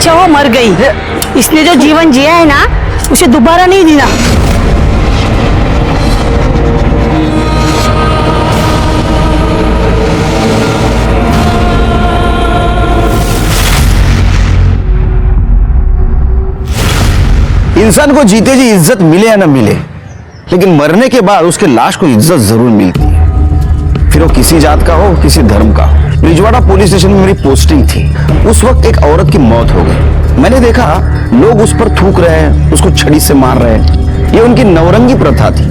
अच्छा वो मर गई, इसने जो जीवन जिया है ना उसे दोबारा नहीं जीना। इंसान को जीते जी इज्जत मिले या ना मिले, लेकिन मरने के बाद उसके लाश को इज्जत जरूर मिलती है, फिर वो किसी जात का हो किसी धर्म का हो। रिजवाड़ा पुलिस स्टेशन में मेरी पोस्टिंग थी। उस वक्त एक औरत की मौत हो गई। मैंने देखा लोग उस पर थूक रहे हैं, उसको छड़ी से मार रहे हैं। ये उनकी नवरंगी प्रथा थी,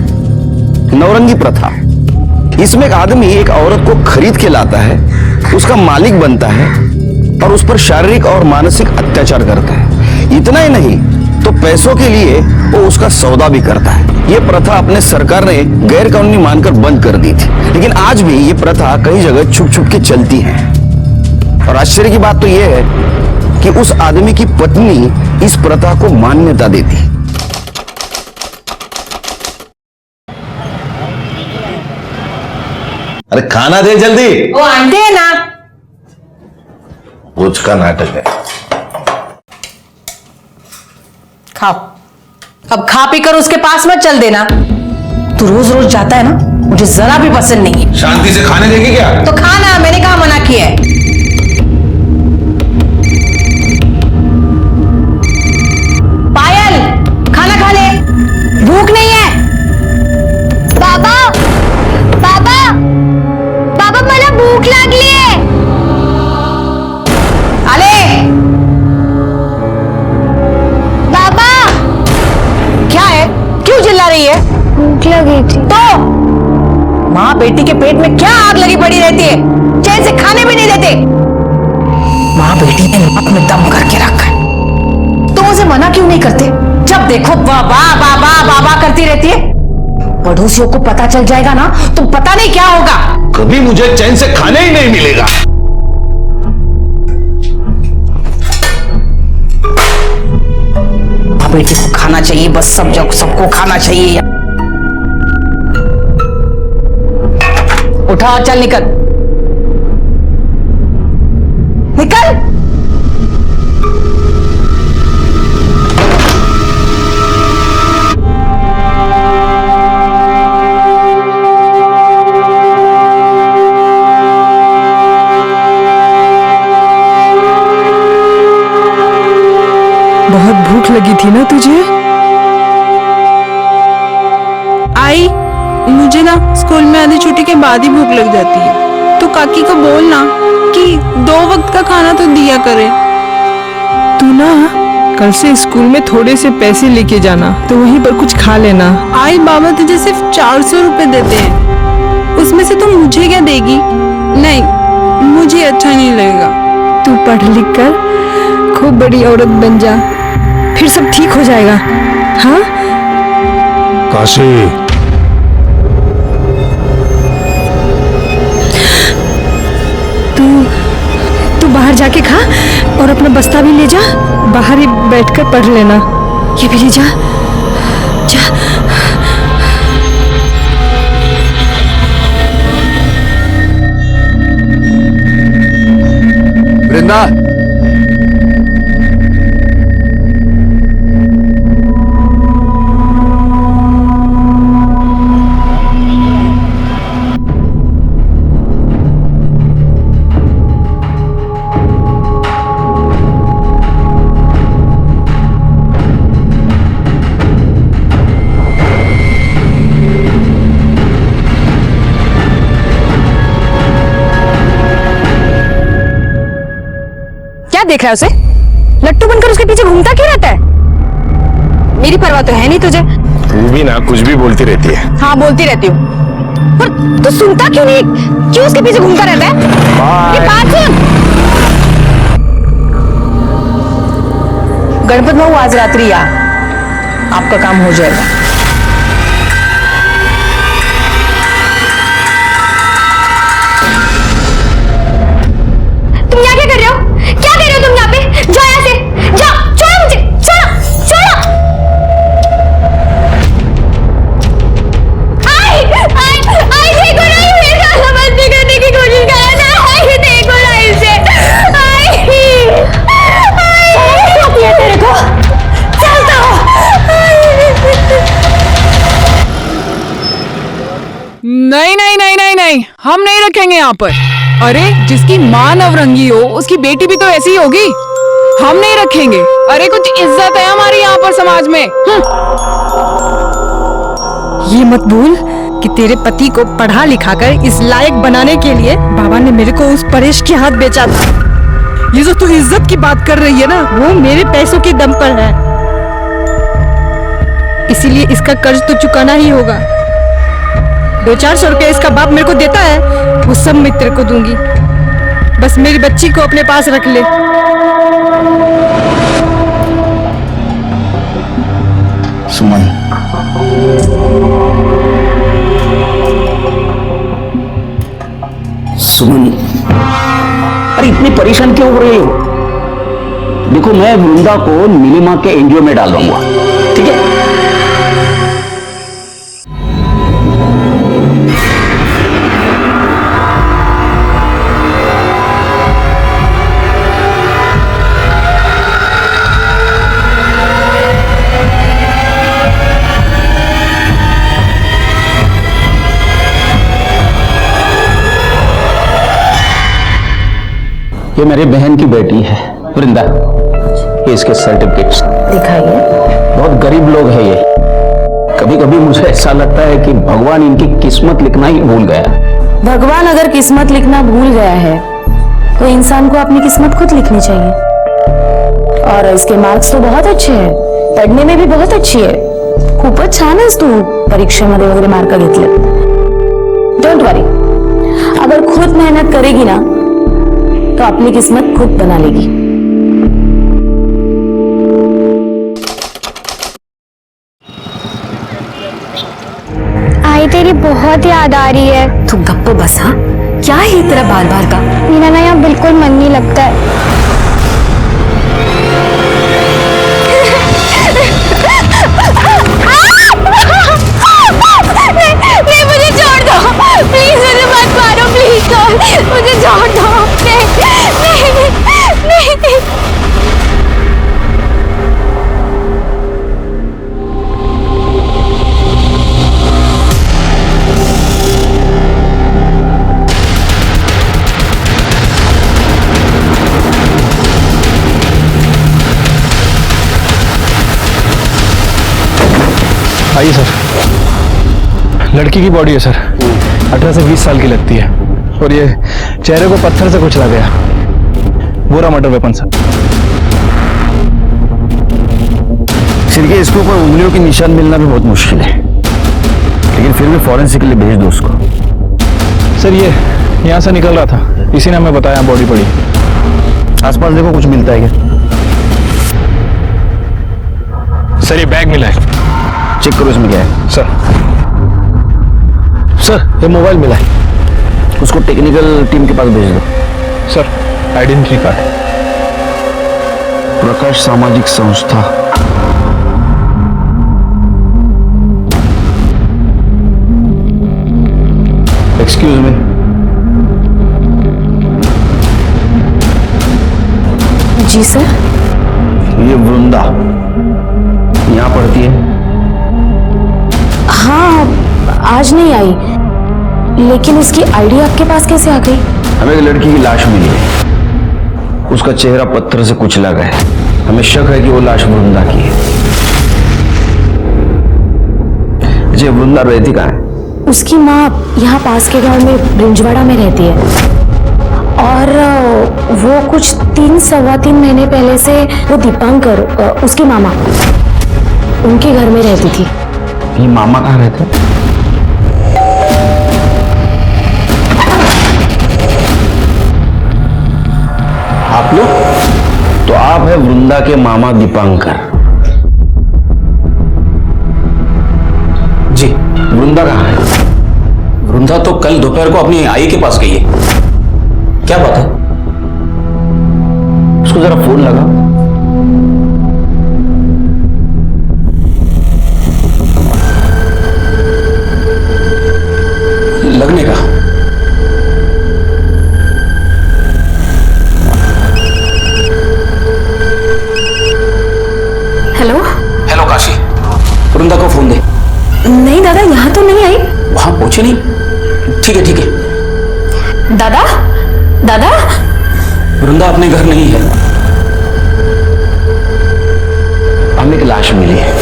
नवरंगी प्रथा। इसमें एक आदमी एक औरत को खरीद के लाता है, उसका मालिक बनता है और उस पर शारीरिक और मानसिक अत्याचार करता है। इतना ही नहीं तो पैसों के लिए वो उसका सौदा भी करता है। ये प्रथा अपने सरकार ने गैर कानूनी मानकर बंद कर दी थी, लेकिन आज भी ये प्रथा कई जगह छुप छुप के चलती है। और आश्चर्य की बात तो ये है कि उस आदमी की पत्नी इस प्रथा को मान्यता देती। अरे खाना दे जल्दी। वो आंटे है ना, रोज का नाटक है। खाओ। अब खा पी कर उसके पास मत चल देना। तू रोज रोज जाता है ना, मुझे जरा भी पसंद नहीं है। शांति से खाने देगी क्या? तो खाना, मैंने कहा मना किया है। पायल, खाना खा ले, भूख नहीं है। बाबा बाबा बाबा मला भूक लागली आहे। आले। बाबा क्या है, क्यों चिल्ला रही है? भूख लगी थी। तो माँ बेटी के पेट में क्या आग लगी पड़ी रहती है, चैन से खाने भी नहीं देते। माँ बेटी ने नाक में दम करके रखा है। तुम उसे मना क्यों नहीं करते? जब देखो बाबा बाबा बाबा करती रहती है। पड़ोसियों को पता चल जाएगा ना तो पता नहीं क्या होगा। कभी मुझे चैन से खाने ही नहीं मिलेगा। माँ बेटी को खाना चाहिए, बस सबको खाना चाहिए। उठा, चल निकल निकल। बहुत भूख लगी थी ना तुझे? आई, मुझे ना स्कूल में आधी छुट्टी के बाद ही भूख लग जाती है। तो काकी को बोल ना कि 2 वक्त का खाना तो दिया करे। तू ना कल से स्कूल में थोड़े से पैसे लेके जाना, तो वहीं पर कुछ खा लेना। आई, बाबा तुझे सिर्फ 400 रुपए देते हैं, उसमें से तुम मुझे क्या देगी? नहीं, मुझे अच्छा नहीं लगेगा। तू पढ़ लिख कर खूब बड़ी औरत बन जा, फिर सब ठीक हो जाएगा। हाँ काशी, तू बाहर जाके खा और अपना बस्ता भी ले जा, बाहर ही बैठकर पढ़ लेना। ये भी ले जा, जा। वृंदा, देख रहा है उसे? लट्टू बनकर उसके पीछे घूमता क्यों रहता है? मेरी परवाह तो है नहीं तुझे। तू भी ना कुछ भी बोलती रहती है। हाँ, बोलती रहती हूँ, पर तू सुनता क्यों नहीं? क्यों उसके पीछे घूमता रहता है? ये बात सुन। गणपत बाबू आज रात्रि आ, आपका काम हो जाएगा। तुम यहाँ क्या कर रहे हो? क्या कर रहे हो तुम यहाँ पे? जाओ यहाँ से, जाओ, छोड़ो मुझे, छोड़ो, छोड़ो। आई, देखो ना, ये मेरे साथ समझने करने की कोशिश कर रहा है। आई, देखो ना इसे। आई, हम नहीं रखेंगे यहाँ पर। अरे जिसकी माँ नवरंगी हो उसकी बेटी भी तो ऐसी ही होगी। हम नहीं रखेंगे। अरे कुछ इज्जत है हमारी यहाँ पर समाज में। ये मत भूल कि तेरे पति को पढ़ा लिखा कर इस लायक बनाने के लिए बाबा ने मेरे को उस परेश के हाथ बेचा था। ये जो तू इज्जत की बात कर रही है ना, वो मेरे पैसों के दम पर है। इसीलिए इसका कर्ज तो चुकाना ही होगा। 200-400 रुपया इसका बाप मेरे को देता है, वो सब मैं तेरे को दूंगी। बस मेरी बच्ची को अपने पास रख ले। सुमन, सुमन, अरे इतनी परेशान क्यों हो रही हो? देखो, मैं वृंदा को नीलिमा के एनजीओ में डाल दूंगा, ठीक है? ये मेरी बहन की बेटी है वृंदा। ये इसके सर्टिफिकेट्स दिखाइए। बहुत गरीब लोग हैं ये। कभी कभी मुझे ऐसा लगता है कि भगवान इनकी किस्मत लिखना ही भूल गया। भगवान अगर किस्मत लिखना भूल गया है तो इंसान को अपनी किस्मत खुद लिखनी चाहिए। और इसके मार्क्स तो बहुत अच्छे हैं, पढ़ने में भी बहुत अच्छी है। खूपच छान आहेस तू परीक्षेमध्ये वगैरे मार्क घेतले। डोंट वरी, अगर खुद मेहनत करेगी ना तो अपनी किस्मत खुद बना लेगी। आई तेरी बहुत याद आ रही है। तू गप्पो बस। हाँ, क्या है तेरा बार बार का? मेरा ना यहाँ बिल्कुल मन नहीं लगता है। नहीं, मुझे छोड़ दो प्लीज, मुझे मत मारो प्लीज, मुझे छोड़ दो। नहीं। आइए सर। लड़की की बॉडी है सर, 18 से 20 साल की लगती है और ये चेहरे को पत्थर से कुचला गया। बुरा मर्डर वेपन सर। सिर के इसके ऊपर उंगलियों के निशान मिलना भी बहुत मुश्किल है, लेकिन फिर भी फॉरेंसिक के लिए भेज दो उसको। सर ये यहाँ से निकल रहा था, इसी ने हमें बताया बॉडी पड़ी। आसपास देखो कुछ मिलता है क्या? सर ये बैग मिला है। चेक करो इसमें क्या है। सर ये मोबाइल मिला है। उसको टेक्निकल टीम के पास भेज दो। Sir identity card. प्रकाश सामाजिक संस्था। एक्सक्यूज मी, जी सर। ये वृंदा यहाँ पढ़ती है? हाँ, आज नहीं आई, लेकिन इसकी आईडी आपके पास कैसे आ गई? हमें एक लड़की की लाश मिली है, उसका चेहरा पत्थर से कुचला गया है। हमें शक है कि वो लाश वृंदा की है। जी, वृंदा रहती कहाँ है? उसकी माँ यहाँ पास के गांव में ब्रिंजवाड़ा में रहती है और वो कुछ 3-3.25 महीने पहले से वो दीपांकर, उसके मामा, उनके घर में रहती थी। ये मामा कहाँ रहते हैं? आप लोग? तो आप है वृंदा के मामा दीपांकर? जी। वृंदा कहाँ है? वृंदा तो कल दोपहर को अपनी आई के पास गई है। क्या बात है? उसको जरा फोन लगा। लगने का। हेलो। हेलो काशी, वृंदा को फोन दे। नहीं दादा, यहाँ तो नहीं आई। वहां पहुंचे नहीं? ठीक है दादा दादा वृंदा अपने घर नहीं है। हमें एक लाश मिली है,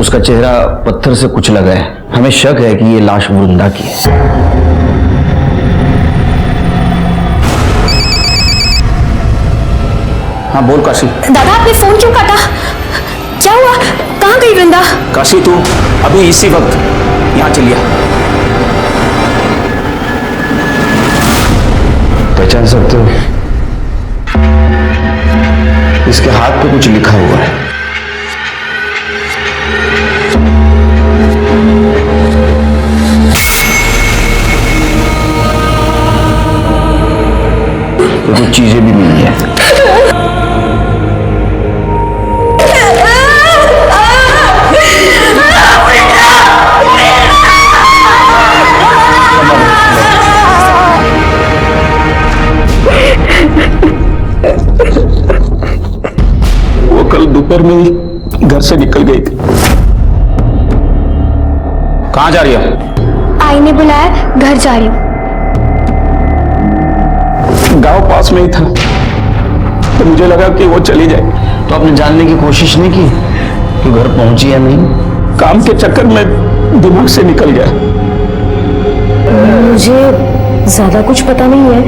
उसका चेहरा पत्थर से कुचला गया है। हमें शक है कि ये लाश वृंदा की है। हाँ बोल काशी। दादा आपने फोन क्यों काटा? क्या हुआ? कहाँ गई वृंदा? काशी तू अभी इसी वक्त यहाँ चलिए। पहचान सकते हो? इसके हाथ पे कुछ लिखा हुआ है। तो कुछ चीजें भी मिली है। वो कल दोपहर में ही घर से निकल गई थी। कहाँ जा रही है? आई ने बुलाया, घर जा रही हूँ। गांव पास में ही था तो मुझे लगा कि वो चली जाए। तो आपने जानने की कोशिश नहीं की कि घर पहुंची या नहीं? काम के चक्कर में दिमाग से निकल गया। मुझे ज्यादा कुछ पता नहीं है,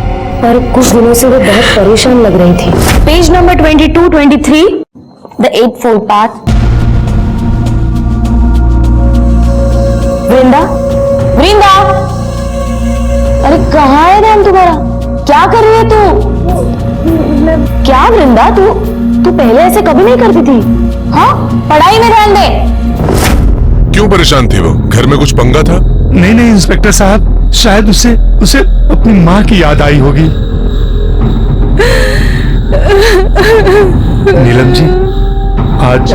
पर कुछ दिनों से वो बहुत परेशान लग रही थी। Page number 22-23, the 8th path. Vrinda, Vrinda, अरे कहाँ है नाम तुम्हारा? क्या कर रही है तू? क्या वृंदा, तू पहले ऐसे कभी नहीं करती थी। हाँ, पढ़ाई में ध्यान दे। क्यों परेशान थी वो? घर में कुछ पंगा था? नहीं नहीं इंस्पेक्टर साहब, शायद उसे अपनी माँ की याद आई होगी। नीलम जी, आज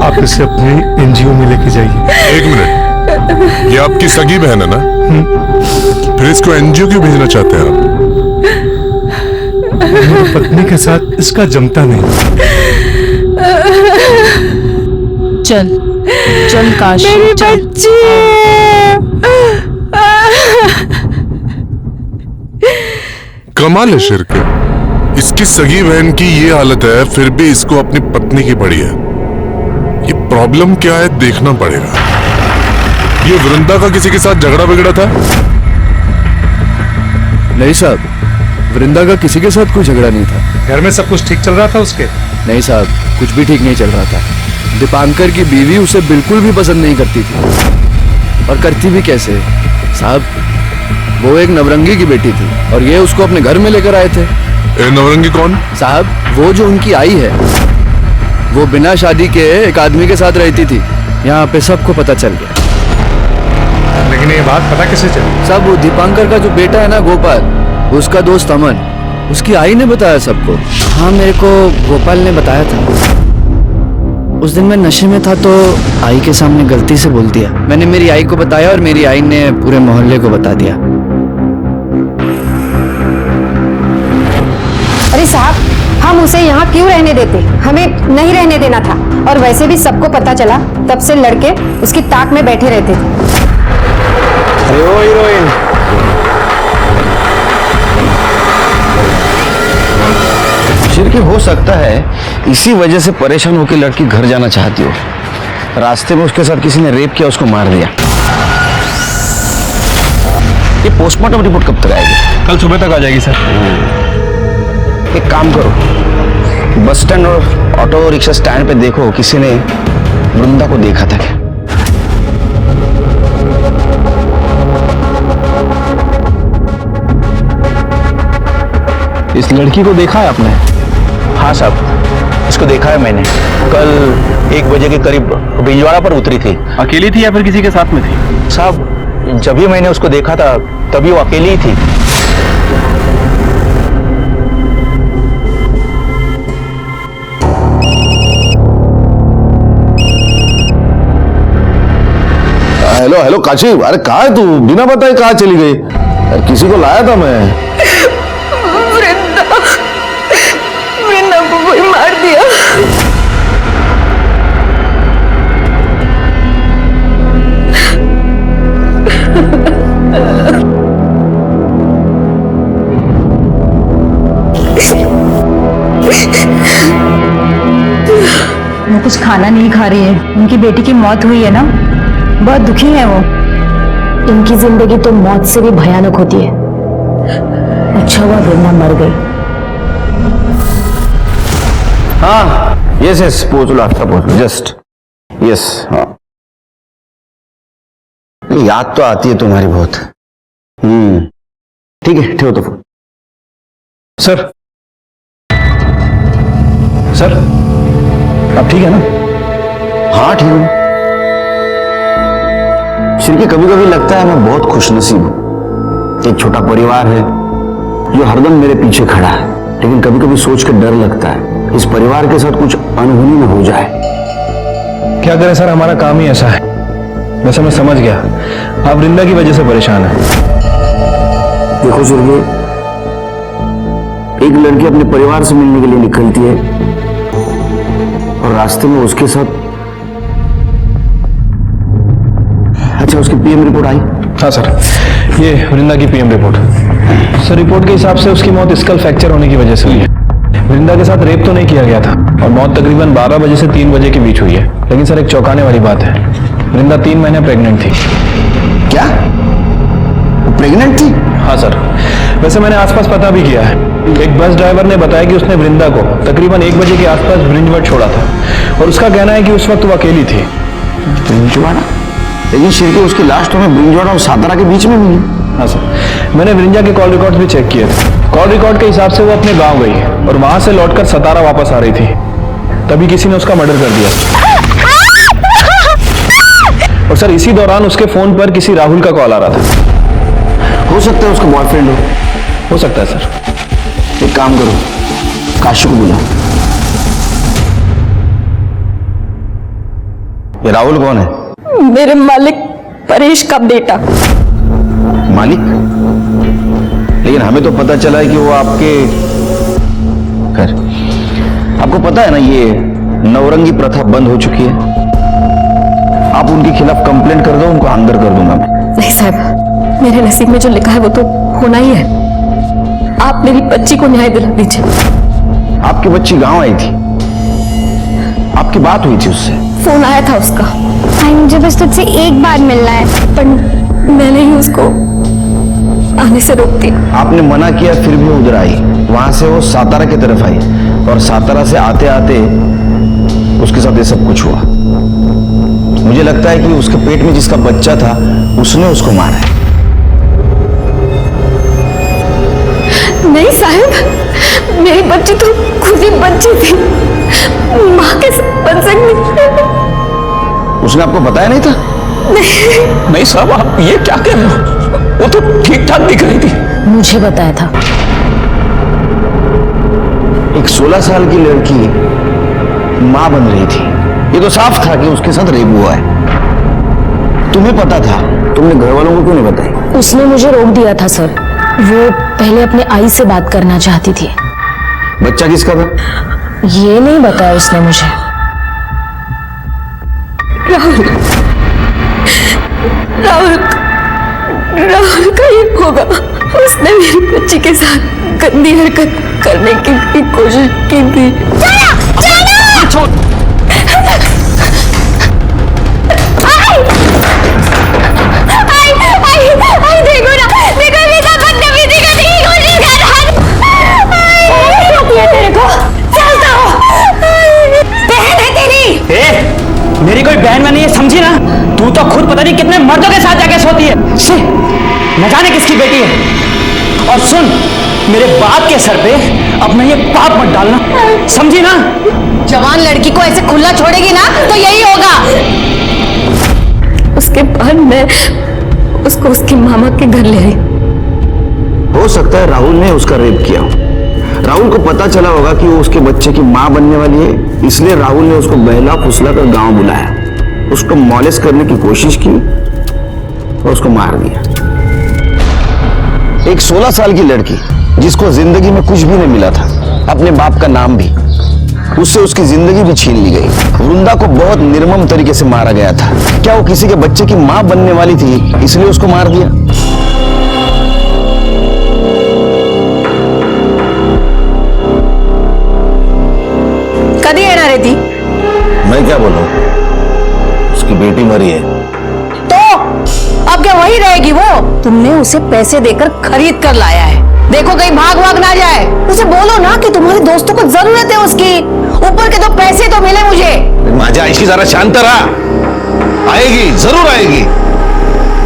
आप इसे अपने एनजीओ में लेके जाइए। एक मिनट, ये आपकी सगी बहन है ना? फिर इसको एनजीओ क्यों भेजना चाहते हैं आप? मेरी पत्नी के साथ इसका जमता नहीं। चल चल काशी, मेरी चल। बच्ची। कमाल है शिरके, इसकी सगी बहन की ये हालत है फिर भी इसको अपनी पत्नी की पड़ी है। ये प्रॉब्लम क्या है देखना पड़ेगा। ये वृंदा का किसी के साथ झगड़ा बिगड़ा था? नहीं साहब, वृंदा का किसी के साथ कोई झगड़ा नहीं था। घर में सब कुछ ठीक चल रहा था उसके? नहीं साहब, कुछ भी ठीक नहीं चल रहा था। दीपांकर की बीवी उसे बिल्कुल भी पसंद नहीं करती थी। और करती भी कैसे साहब, वो एक नवरंगी की बेटी थी और ये उसको अपने घर में लेकर आए थे। नवरंगी कौन? साहब, वो जो उनकी आई है, वो बिना शादी के एक आदमी के साथ रहती थी। यहाँ पे सबको पता चल गया। लेकिन ये बात पता कैसे चली? साहब, वो दीपांकर का जो बेटा है ना गोपाल, उसका दोस्त अमन, उसकी आई ने बताया सबको। हाँ, मेरे को गोपाल ने बताया था। उस दिन मैं नशे में था तो आई के सामने गलती से बोल दिया। मैंने मेरी आई को बताया और मेरी आई ने पूरे मोहल्ले को बता दिया। अरे साहब, हम उसे यहाँ क्यों रहने देते? हमें नहीं रहने देना था। और वैसे भी सबको पता चला, तब से लड़के उसकी ताक में बैठे रहते थे। अरे ओ हीरोइन, शिरके हो सकता है इसी वजह से परेशान होकर लड़की घर जाना चाहती हो। रास्ते में उसके साथ किसी ने रेप किया, उसको मार दिया। ये पोस्टमार्टम रिपोर्ट कब तक आएगी? कल सुबह तक आ जाएगी सर। एक काम करो, बस स्टैंड और ऑटो रिक्शा स्टैंड पे देखो किसी ने वृंदा को देखा था क्या। इस लड़की को देखा है आपने? हाँ साहब, इसको देखा है मैंने। कल 1 बजे के करीब बिजवाड़ा पर उतरी थी। अकेली थी या फिर किसी के साथ में थी? साहब, जब भी मैंने उसको देखा था तभी वो अकेली ही थी। हेलो हेलो काशी, अरे कहाँ है तू? बिना बताए कहाँ चली गई? अरे किसी को लाया था मैं। वृंदा को कोई मार दिया। वो कुछ खाना नहीं खा रही है। उनकी बेटी की मौत हुई है ना, बहुत दुखी है वो। इनकी जिंदगी तो मौत से भी भयानक होती है। अच्छा हुआ वृंदा मर गई। हाँ यस यस, पहुंच लो आपका, पहुंच लो जस्ट यस। हाँ याद तो आती है तुम्हारी बहुत। ठीक है, ठेहो तो फोन। सर सर, आप ठीक है ना? हाँ ठीक हूं। श्री, कभी कभी लगता है मैं बहुत खुशनसीब हूं। एक छोटा परिवार है जो हरदम मेरे पीछे खड़ा है, लेकिन कभी कभी सोच कर डर लगता है इस परिवार के साथ कुछ अनहोनी न हो जाए। क्या करें सर, हमारा काम ही ऐसा है। वैसे मैं समझ गया, आप वृंदा की वजह से परेशान हैं। देखो श्री, एक लड़की अपने परिवार से मिलने के लिए निकलती है और रास्ते में उसके साथ, अच्छा उसकी पीएम रिपोर्ट आई? हाँ सर, ये वृंदा की पीएम रिपोर्ट। सर रिपोर्ट के हिसाब से उसकी मौत स्कल फ्रैक्चर होने की वजह से हुई है। वृंदा के साथ रेप तो नहीं किया गया था और मौत तकरीबन 12 बजे से 3 बजे के बीच हुई है। लेकिन सर एक चौंकाने वाली बात है, वृंदा 3 महीने प्रेग्नेंट थी। क्या? वो प्रेग्नेंट थी? हाँ सर, वैसे मैंने आसपास पता भी किया है। एक बस ड्राइवर ने बताया कि उसने वृंदा को तकरीबन 1 बजे के आसपास ब्रिंजवाड़ा छोड़ा था और उसका कहना है कि उस वक्त वो अकेली थी। ब्रिंजवाड़ा? लेकिन श्री, उसकी लाश तो हमें ब्रिंजवाड़ा और सातारा के बीच में मिली। हाँ सर, मैंने वृंदा के कॉल रिकॉर्ड्स भी चेक किए थे। कॉल रिकॉर्ड के हिसाब से वो अपने गांव गई और वहां से लौटकर सतारा वापस आ रही थी, तभी किसी ने उसका मर्डर कर दिया। और सर इसी दौरान उसके फोन पर किसी राहुल का कॉल आ रहा था। हो सकता है उसका बॉयफ्रेंड हो सकता है सर। एक काम करो, काशी को बुलाओ। ये राहुल कौन है? मेरे मालिक परेश का बेटा। मालिक? लेकिन हमें तो पता चला है कि वो आपके, खैर आपको पता है ना ये नवरंगी प्रथा बंद हो चुकी है। आप उनके खिलाफ कंप्लेंट कर दो, उनको अंदर कर दूंगा मैं। नहीं साहब, मेरे नसीब में जो लिखा है वो तो होना ही है। आप मेरी बच्ची को न्याय दिला दीजिए। आपकी बच्ची गांव आई थी, आपकी बात हुई थी उससे? फोन आया था उसका। भाई मुझे बस तुझसे एक बार मिलना है। पर मैंने ही उसको आने से रोक दिया। आपने मना किया फिर भी उधर आई। वहां से वो सातारा की तरफ आई और सातारा से आते आते उसके साथ ये सब कुछ हुआ। मुझे लगता है कि उसके पेट में जिसका बच्चा था उसने उसको मारा है। नहीं साहब, मेरी बच्ची तो खुद ही बच्ची थी, माँ के साथ बन सकती। उसने आपको बताया नहीं था? नहीं साहब, आप ये क्या कह रहे हो? वो तो ठीक ठाक दिख रही थी। मुझे बताया था। एक 16 साल की लड़की मां बन रही थी, ये तो साफ था कि उसके साथ रेप हुआ है। तुम्हें पता था, तुमने घर वालों को क्यों नहीं बताई? उसने मुझे रोक दिया था सर। वो पहले अपने आई से बात करना चाहती थी। बच्चा किसका था? ये नहीं बताया उसने मुझे। राहुल राहुल राहुल का ही होगा। उसने मेरी बच्ची के साथ गंदी हरकत करने की कोशिश की थी। देखो ना, देखो मेरा बदतमीजी करने की कोशिश कर रहा है। तेरे को चलता हो, बहन है तेरी। मेरी कोई बहन में नहीं है, समझी ना? तू तो खुद पता नहीं कितने मर्दों के साथ जाके सोती है। शी, न जाने किसकी बेटी है। और सुन, मेरे बाप के सर पे अपना ये पाप मत डालना, समझी ना? जवान लड़की को ऐसे खुला छोड़ेगी ना तो यही होगा। उसके बाद मैं उसको उसकी मामा के घर ले आई। हो सकता है राहुल ने उसका रेप किया हो। राहुल को पता चला होगा कि वो उसके बच्चे की मां बनने वाली है, इसलिए राहुल ने उसको बहला फुसला कर गांव बुलाया, उसको मॉलेस करने की कोशिश की और उसको मार दिया। एक 16 साल की लड़की जिसको जिंदगी में कुछ भी नहीं मिला था, अपने बाप का नाम भी, उससे उसकी जिंदगी भी छीन ली गई। वृंदा को बहुत निर्मम तरीके से मारा गया था। क्या वो किसी के बच्चे की मां बनने वाली थी इसलिए उसको मार दिया? रही थी? मैं क्या बोलूं, उसकी बेटी मरी है। तो अब क्या वही रहेगी वो? तुमने उसे पैसे देकर खरीद कर लाया है, देखो कहीं भाग भाग ना जाए। उसे बोलो ना कि तुम्हारे दोस्तों को जरूरत है उसकी, ऊपर के तो पैसे तो मिले मुझे। माझ्या आईशी जरा शांत रहा, आएगी, जरूर आएगी,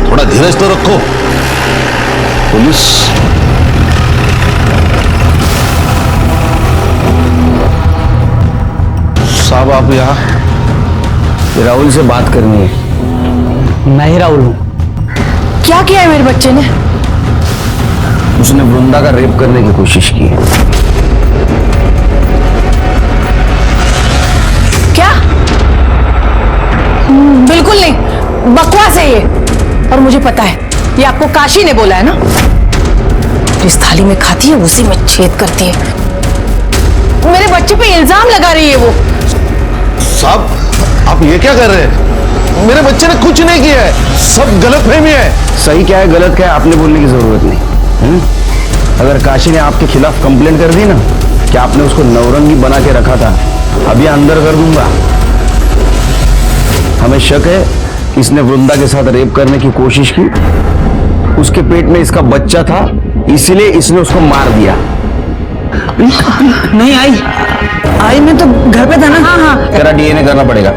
थोड़ा धीरज तो रखो। पुलिस साहब, आप यहाँ? राहुल से बात करनी है। मैं ही राहुल हूँ। क्या किया है मेरे बच्चे ने? उसने वृंदा का रेप करने की कोशिश की है। क्या? बिल्कुल नहीं, बकवास है ये। और मुझे पता है, ये आपको काशी ने बोला है ना। जिस थाली में खाती है उसी में छेद करती है। मेरे बच्चे पे इल्जाम लगा रही है वो। साहब, आप ये क्या कर रहे हैं? मेरे बच्चे ने कुछ नहीं किया है, सब गलतफहमी है। सही क्या है, गलत क्या है, आपने बोलने की जरूरत नहीं। अगर काशी ने आपके खिलाफ कंप्लेंट कर दी ना कि आपने उसको नवरंगी बना के रखा था, अभी अंदर कर दूंगा। हमें शक है इसने वृंदा के साथ रेप करने की कोशिश की, उसके पेट में इसका बच्चा था, इसलिए इसने उसको मार दिया। नहीं आई मैं तो घर पे था ना। हाँ। तेरा डीएनए करना पड़ेगा।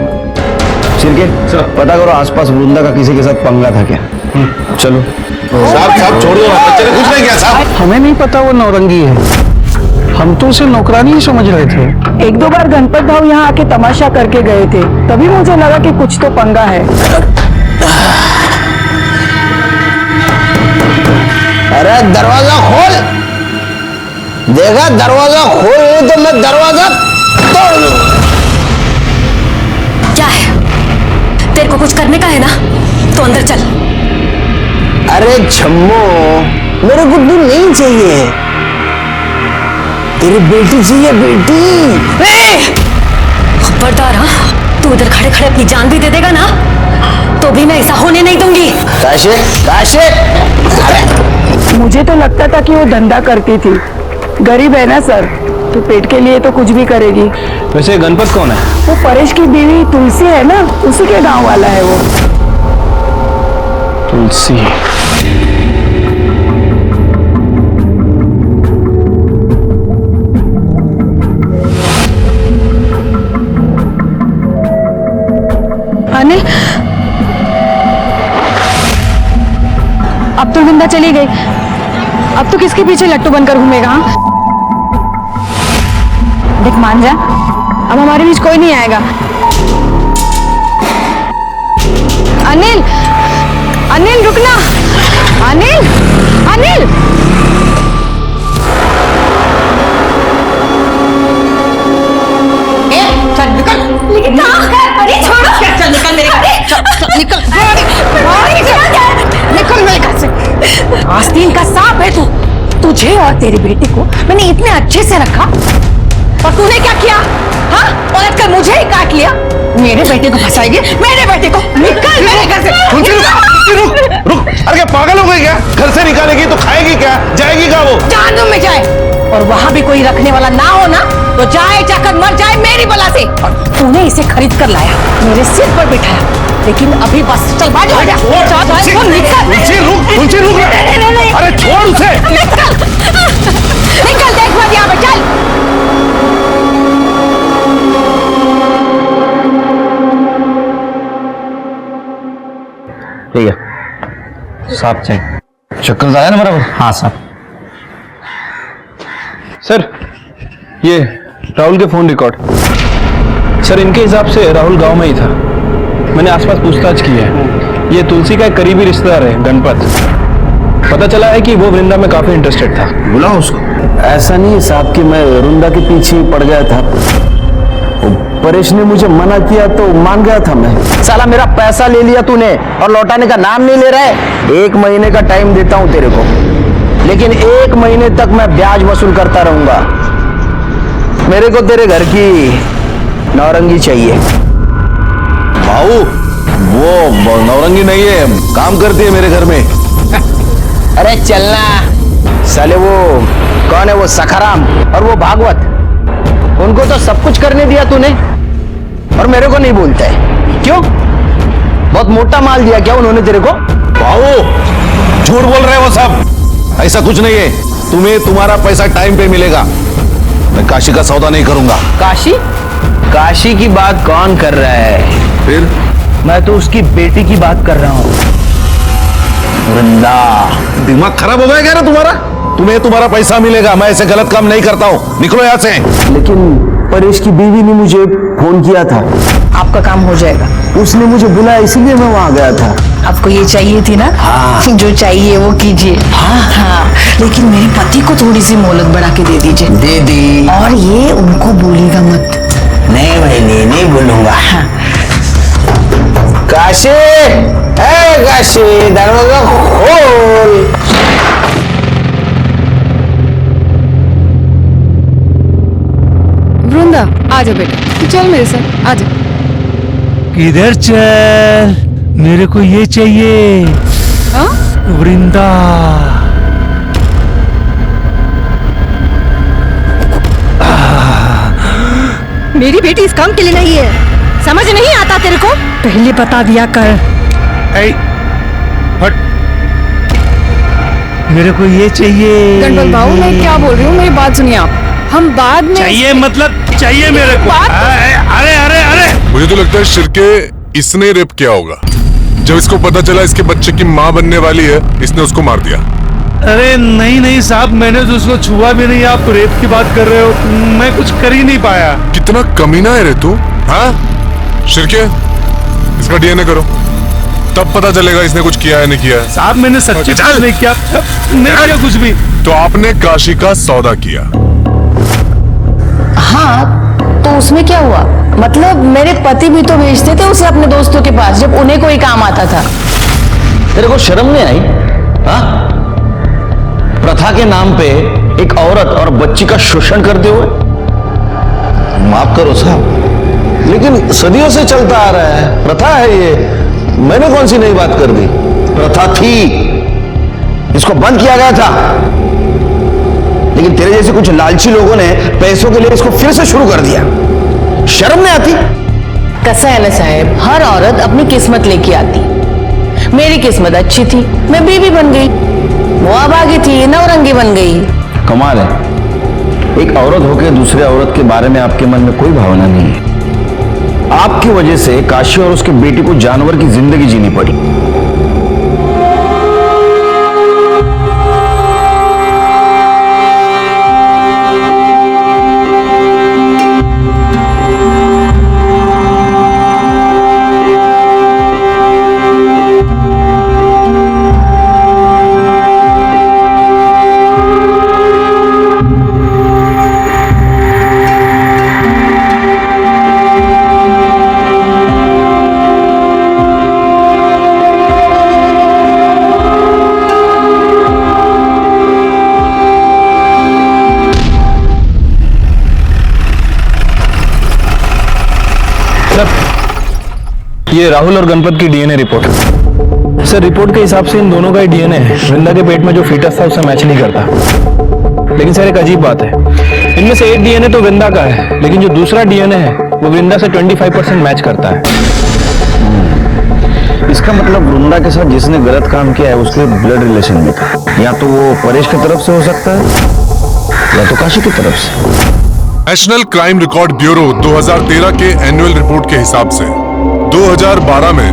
सिरके पता करो आसपास वृंदा का किसी के साथ पंगा था क्या। चलो साहब छोड़ दो, बच्चे ने कुछ नहीं किया साहब। हमें नहीं पता वो नौरंगी है, हम तो उसे नौकरानी ही समझ रहे थे। एक दो बार गणपत भाव यहाँ आके तमाशा करके गए थे, तभी मुझे लगा कि कुछ तो पंगा है। अरे दरवाजा खोल, देखा दरवाजा खोल तो मैं दरवाजा तोड़ दूंगा। क्या है, तेरे को कुछ करने का है ना, तो अंदर चल। अरे छम्मो, मेरे को तू नहीं चाहिए, तेरी बेटी चाहिए, बेटी। खबरदार, हाँ, तू उधर खड़े खड़े अपनी जान भी दे देगा ना, तो भी मैं ऐसा होने नहीं दूंगी। काशे, काशे। अरे मुझे तो लगता था कि वो धंधा करती थी, गरीब है ना सर, तो पेट के लिए तो कुछ भी करेगी। वैसे गणपत कौन है? वो परेश की बीवी तुलसी है ना, उसी के गांव वाला है वो। तुलसी। अनिल, अब तो वृंदा चली गई, अब तो किसके पीछे लट्टू बनकर घूमेगा? हाँ? देख मान जा, अब हमारे बीच कोई नहीं आएगा। अनिल, अनिल रुकना, अनिल, अनिल। चल निकल। लेकिन अरे छोड़ो। चल निकल मेरे घर से, चल निकल, निकल मेरे घर से। आस्तीन का सांप है तू। तुझे और तेरी बेटी को मैंने इतने अच्छे से रखा, और तूने क्या किया? हाँ, पलट कर मुझे ही काट लिया। मेरे बेटे को फंसाएगी, मेरे बेटे को। निकल मेरे घर से। रुक, अरे क्या पागल हो गई क्या? घर से निकालेगी तो खाएगी क्या, जाएगी क्या वो? जहन्नुम में जाए, और वहां भी कोई रखने वाला ना हो ना, तो जाए जाकर मर जाए मेरी बला से। तूने इसे खरीद कर लाया, मेरे सिर पर बिठाया, लेकिन अभी बस चल बाजू हो जा। तुलसी रुक, अरे छोड़ उसे। निकल, देख मत यहाँ पे, चल। ठीक है साहब, चाहिए शक्कर आया ना बराबर? हाँ साहब। सर, ये राहुल के फोन रिकॉर्ड। सर, इनके हिसाब से राहुल गांव में ही था। मैंने आसपास पूछताछ की है। ये तुलसी का एक करीबी रिश्तेदार है, गणपत। पता चला है कि वो वृंदा में काफी इंटरेस्टेड था। बुलाओ उसको। ऐसा नहीं साहब कि मैं वृंदा के पीछे ही पड़ गया था, परेश ने मुझे मना किया तो मान गया था मैं। साला मेरा पैसा ले लिया तूने और लौटाने का नाम नहीं ले रहा है। 1 महीने का टाइम देता हूं तेरे को, लेकिन 1 महीने तक मैं ब्याज वसूल करता रहूंगा। मेरे को तेरे घर की नौरंगी चाहिए। भाऊ, वो नौरंगी नहीं है, काम करती है मेरे घर में। अरे चलना साले। वो कौन है, वो सखाराम और वो भागवत, उनको तो सब कुछ करने दिया तूने। और मेरे को नहीं बोलता है। क्यों? बहुत मोटा माल दिया क्या उन्होंने तेरे को? बाबू झूठ बोल रहे हो सब, ऐसा कुछ नहीं है। तुम्हें तुम्हारा पैसा टाइम पे मिलेगा। मैं काशी का सौदा नहीं करूंगा। काशी? काशी की बात कौन कर रहा है? फिर मैं तो उसकी बेटी की बात कर रहा हूँ, वृंदा। दिमाग खराब हो गया क्या ना तुम्हारा? तुम्हें तुम्हारा पैसा मिलेगा। मैं ऐसे गलत काम नहीं करता हूँ, निकलो यहाँ से। लेकिन परेश की बीवी ने मुझे फोन किया था, आपका काम हो जाएगा। उसने मुझे बुलाया इसीलिए मैं वहां गया था। आपको ये चाहिए थी ना? हाँ। जो चाहिए वो कीजिए। हाँ। लेकिन मेरे पति को थोड़ी सी मोहलत बढ़ा के दे दीजिए। दे दी। और ये उनको बोलेगा मत। नहीं भाई, नहीं बोलूंगा। हाँ। काशी, ए काशी, दरवाजा खोल। वृंदा आ जा बेटा, चल मेरे साथ आ जा। किधर चल? मेरे को ये चाहिए। हाँ? वृंदा। मेरी बेटी इस काम के लिए नहीं है, समझ नहीं आता तेरे को? पहले बता दिया कर। ऐ, हट। मेरे को ये चाहिए। गणपत बाबू, मैं क्या बोल रही हूँ, मेरी बात सुनिए आप। हम बाद में चाहिए मतलब चाहिए मेरे को। अरे अरे अरे, मुझे तो लगता है शिरके इसने रेप किया होगा। जब इसको पता चला इसके बच्चे की माँ बनने वाली है, इसने उसको मार दिया। अरे नहीं नहीं साहब, मैंने तो उसको छुआ भी नहीं। आप रेप की बात कर रहे हो, मैं कुछ कर ही नहीं पाया। कितना कमीना है रे तू। हाँ शिरके, इसका डीएनए करो, तब पता चलेगा इसने कुछ किया है नहीं किया है। साहब मैंने सच्ची कुछ नहीं किया, नहीं किया कुछ भी। तो आपने काशी का सौदा किया? हाँ, तो उसमें क्या हुआ? मतलब मेरे पति भी तो भेजते थे उसे अपने दोस्तों के पास जब उन्हें कोई काम आता था। तेरे को शर्म नहीं आई? हाँ? प्रथा के नाम पे एक औरत और बच्ची का शोषण करते हुए। माफ करो साहब, लेकिन सदियों से चलता आ रहा है, प्रथा है ये। मैंने कौन सी नई बात कर दी? प्रथा थी, इसको बंद किया गया था, लेकिन तेरे जैसे कुछ लालची लोगों ने पैसों के लिए इसको फिर से शुरू कर दिया। शर्म नहीं आती? कैसा है ना साहब, हर औरत अपनी किस्मत लेके आती। मेरी किस्मत अच्छी थी, मैं बीवी बन गई। वो अभागी थी, नौरंगी बन गई। कमाल है, एक औरत होकर दूसरे औरत के बारे में आपके मन में कोई भावना नहीं है। आपकी वजह से काशी और उसके बेटी को जानवर की जिंदगी जीनी पड़ी। ये राहुल और गणपत की डीएनए रिपोर्ट। सर रिपोर्ट के हिसाब से इन दोनों का ही डीएनए है। वृंदा के पेट में जो फीटस था उससे मैच नहीं करता। लेकिन सर एक अजीब बात है, इनमें से एक डीएनए तो वृंदा का है, लेकिन जो दूसरा डीएनए है वो वृंदा से 25% मैच करता है। इसका मतलब वृंदा के साथ जिसने गलत काम किया है उसके ब्लड रिलेशन में था। या तो वो परेश की तरफ से हो सकता है या तो काशी की तरफ से। नेशनल क्राइम रिकॉर्ड ब्यूरो 2013 के एनुअल रिपोर्ट के हिसाब से 2012 में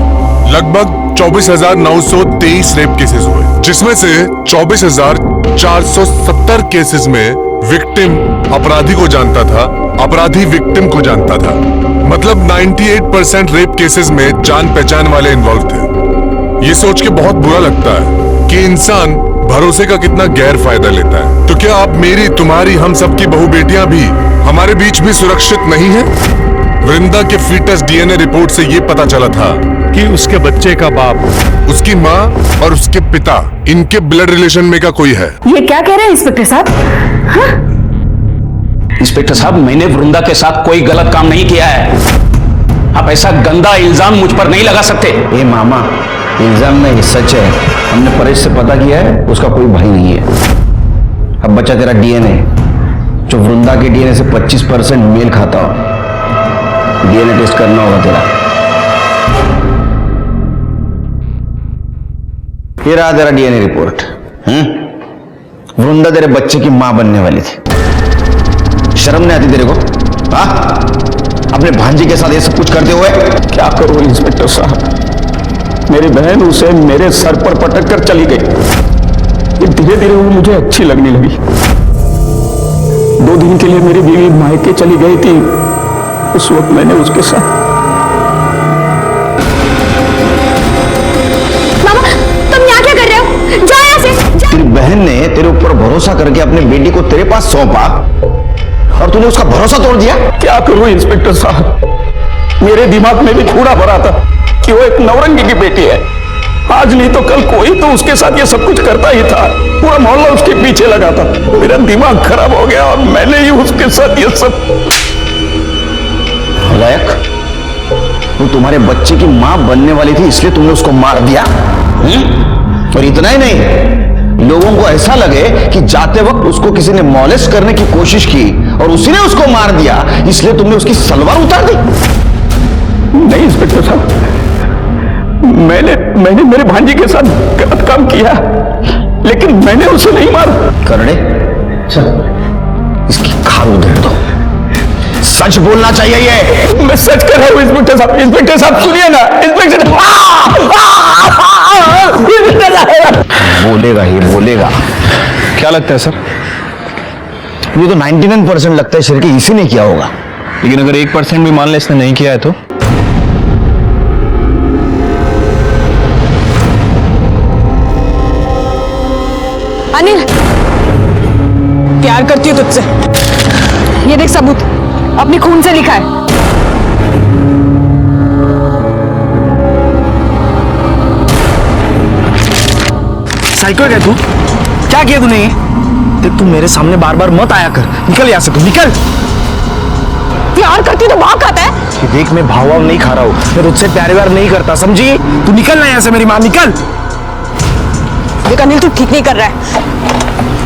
लगभग 24,923 रेप केसेस हुए, जिसमें से 24,470 केसेस में विक्टिम अपराधी को जानता था, अपराधी विक्टिम को जानता था। मतलब 98% रेप केसेस में जान पहचान वाले इन्वॉल्व थे। ये सोच के बहुत बुरा लगता है कि इंसान भरोसे का कितना गैर फायदा लेता है। तो क्या आप मेरी, तुम्हारी, हम सबकी बहू बेटियां भी हमारे बीच भी सुरक्षित नहीं है? वृंदा के फीटस डीएनए रिपोर्ट से ये पता चला था कि उसके बच्चे का बाप, उसकी माँ और उसके पिता, इनके ब्लड रिलेशन में का कोई है। ये क्या कह रहे हैं इंस्पेक्टर साहब? हाँ? इंस्पेक्टर साहब, मैंने वृंदा के साथ कोई गलत काम नहीं किया है। आप ऐसा गंदा इल्जाम मुझ पर नहीं लगा सकते। ए मामा, इल्जाम नहीं, सच है। हमने परेश से पता किया है, उसका कोई भाई नहीं है। अब बचा तेरा डीएनए, जो वृंदा के डीएनए से 25% मेल खाता हो। डीएनए टेस्ट करना होगा तेरा। ये रहा तेरा डीएनए रिपोर्ट। वृंदा तेरे बच्चे की मां बनने वाली थी। शर्म नहीं आती तेरे को? हाँ, अपने भांजी के साथ ये सब कुछ करते हुए? क्या करूं इंस्पेक्टर साहब, मेरी बहन उसे मेरे सर पर पटक कर चली गई। धीरे धीरे वो मुझे अच्छी लगने लगी। 2 दिन के लिए मेरी बीवी मायके चली गई थी। उस वक्त मैंने उसके साथ तेरी बहन ने तेरे ऊपर भरोसा करके अपने बेटी को तेरे पास सौंपा और तूने उसका भरोसा तोड़ दिया। क्या करूं इंस्पेक्टर साहब, मेरे दिमाग में भी कूड़ा भरा था कि वो एक नौरंगी की बेटी है। आज नहीं तो कल कोई तो उसके साथ ये सब कुछ करता ही था। पूरा मोहल्ला उसके पीछे लगा था। मेरा दिमाग खराब हो गया और मैंने ही उसके साथ ये सब। लायक, वो तुम्हारे बच्चे की मां बनने वाली थी इसलिए तुमने उसको मार दिया। और इतना ही नहीं, लोगों को ऐसा लगे कि जाते वक्त उसको किसी ने मॉलेस्ट करने की कोशिश की और उसी ने उसको मार दिया, इसलिए तुमने उसकी सलवार उतार दी। नहीं इंस्पेक्टर साहब, मैंने मेरे भांजी के साथ गलत काम किया, लेकिन मैंने उसे नहीं मारा। करड़े, इसकी खाल उधेड़ दो। सच बोलना चाहिए ये। मैं सच कर रहा हूं इंस्पेक्टर साहब। इंस्पेक्टर साहब सुनिए ना, इंस्पेक्टर बोलेगा ही बोलेगा। क्या लगता है सर? ये तो 99% लगता है शिरके इसी ने किया होगा। लेकिन अगर 1% भी मान ले इसने नहीं किया है तो? अनिल, प्यार करती हूँ तुझसे। ये देख सबूत, अपनी खून से लिखा है। साइको है तू? क्या किया तूने? देख तू मेरे सामने बार बार मत आया कर। निकल यहाँ से, तू निकल। प्यार करती तो भाव खाता है। कि देख मैं भाव नहीं खा रहा हूँ, मैं तुझसे प्यार व्यार नहीं करता, समझी? तू निकल ना यहाँ से, मेरी माँ निकल। देख अनिल, तू ठीक नहीं कर रहा है।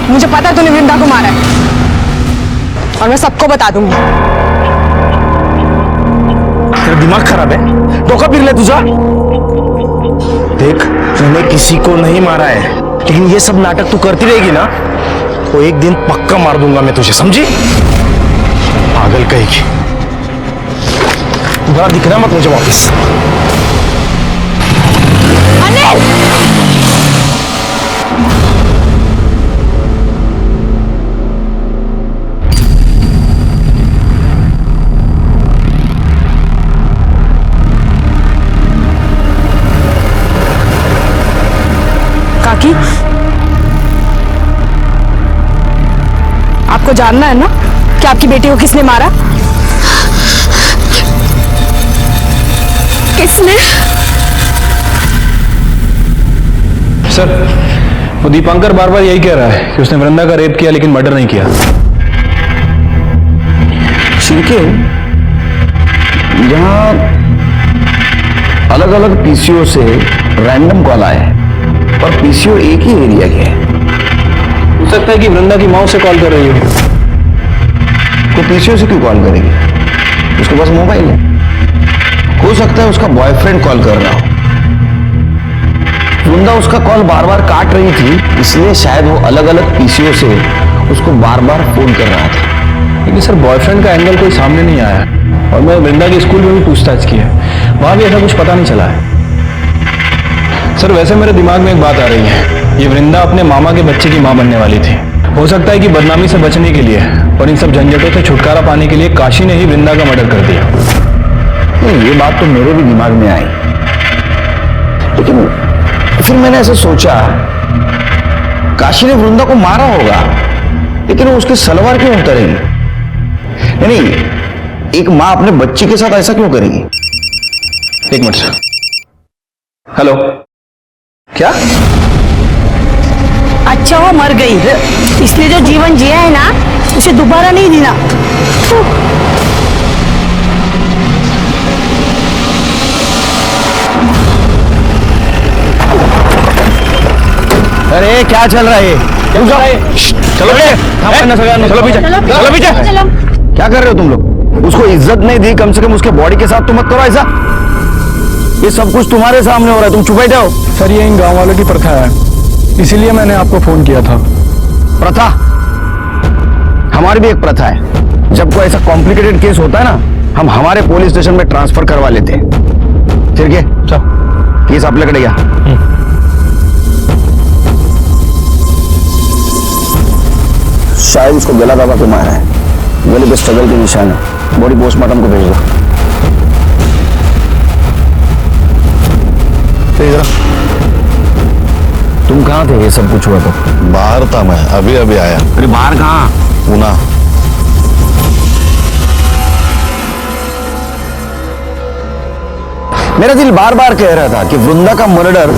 मुझे पता है तूने वृंदा को मारा है और मैं सबको बता दूंगी। तेरा दिमाग खराब है? धोखा फिर ले तुझा। देख मैंने किसी को नहीं मारा है, लेकिन ये सब नाटक तू करती रहेगी ना तो एक दिन पक्का मार दूंगा मैं तुझे, समझी? पागल कहेगी। दोबारा दिखना मत मुझे वापस। अनिल! काकी, आपको जानना है ना कि आपकी बेटी को किसने मारा? किसने? सर, वो दीपांकर बार बार यही कह रहा है कि उसने वृंदा का रेप किया लेकिन मर्डर नहीं किया। शिरके, यहाँ अलग अलग पीसीओ से रैंडम कॉल आए हैं, पर पीसीओ एक ही एरिया के है। हो सकता है कि वृंदा की माँ से कॉल कर रही हो। तो पीसीओ से क्यों कॉल करेगी? उसके पास मोबाइल है। हो सकता है उसका बॉयफ्रेंड कॉल कर रहा हो। वृंदा उसका कॉल बार बार काट रही थी, इसलिए शायद वो अलग अलग पीसीओ से उसको बार बार फोन कर रहा था। लेकिन सर बॉयफ्रेंड का एंगल कोई सामने नहीं आया और मैं वृंदा के स्कूल में भी पूछताछ की है, वहां भी ऐसा कुछ पता नहीं चला है। सर वैसे मेरे दिमाग में एक बात आ रही है, ये वृंदा अपने मामा के बच्चे की मां बनने वाली थी। हो सकता है कि बदनामी से बचने के लिए और इन सब झंझटों से छुटकारा पाने के लिए काशी ने ही वृंदा का मर्डर कर दिया। ये बात तो मेरे भी दिमाग में आई, लेकिन फिर मैंने ऐसे सोचा काशी ने वृंदा को मारा होगा, लेकिन वो उसकी सलवार क्यों उतारेगी? नहीं, एक मां अपने बच्चे के साथ ऐसा क्यों करेगी? एक मिनट सर। हेलो, क्या? अच्छा वो मर गई, इसलिए जो जीवन जिया है ना उसे दोबारा नहीं जीना। अरे क्या चल रहा है? चलो चलो पीछे, चलो पीछे। क्या कर रहे हो तुम लोग? उसको इज्जत नहीं दी, कम से कम उसके बॉडी के साथ तो मत करो ऐसा। ये सब कुछ तुम्हारे सामने हो रहा है, तुम चुप बैठे हो। सर ये इन गांव वालों की प्रथा है, इसीलिए मैंने आपको फोन किया था। प्रथा? हमारी भी एक प्रथा है, जब कोई ऐसा कॉम्प्लिकेटेड केस होता है ना, हम हमारे पुलिस स्टेशन में ट्रांसफर करवा लेते हैं। ठीक है, चलो केस आपल्याकडे घ्या। शायद उसको गला दबा के मारा है, गले पे स्ट्रगल के निशान है। बॉडी पोस्टमार्टम को भेज दो। तुम कहाँ थे ये सब कुछ हुआ तो? बाहर था मैं, अभी अभी आया। अरे बाहर कहाँ? पूना। मेरा दिल बार बार कह रहा था कि वृंदा का मर्डर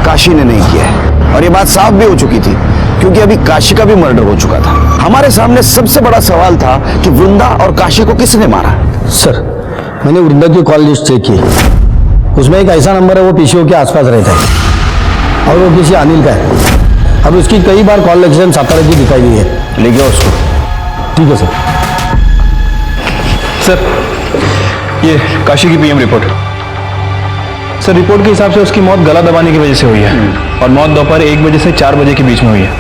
काशी ने नहीं किया है, और ये बात साफ भी हो चुकी थी क्योंकि अभी काशी का भी मर्डर हो चुका था। हमारे सामने सबसे बड़ा सवाल था कि वृंदा और काशी को किसने मारा। सर मैंने वृंदा की कॉल लिस्ट चेक की, उसमें एक ऐसा नंबर है वो पीसीओ के आसपास रहता है और वो किसी अनिल का है। अब उसकी कई बार कॉल लोकेशन सातारा की दिखाई दी है। ले गया उसको। ठीक है सर। सर ये काशी की पीएम रिपोर्ट। सर रिपोर्ट के हिसाब से उसकी मौत गला दबाने की वजह से हुई है और मौत दोपहर 1 बजे से 4 बजे के बीच में हुई है।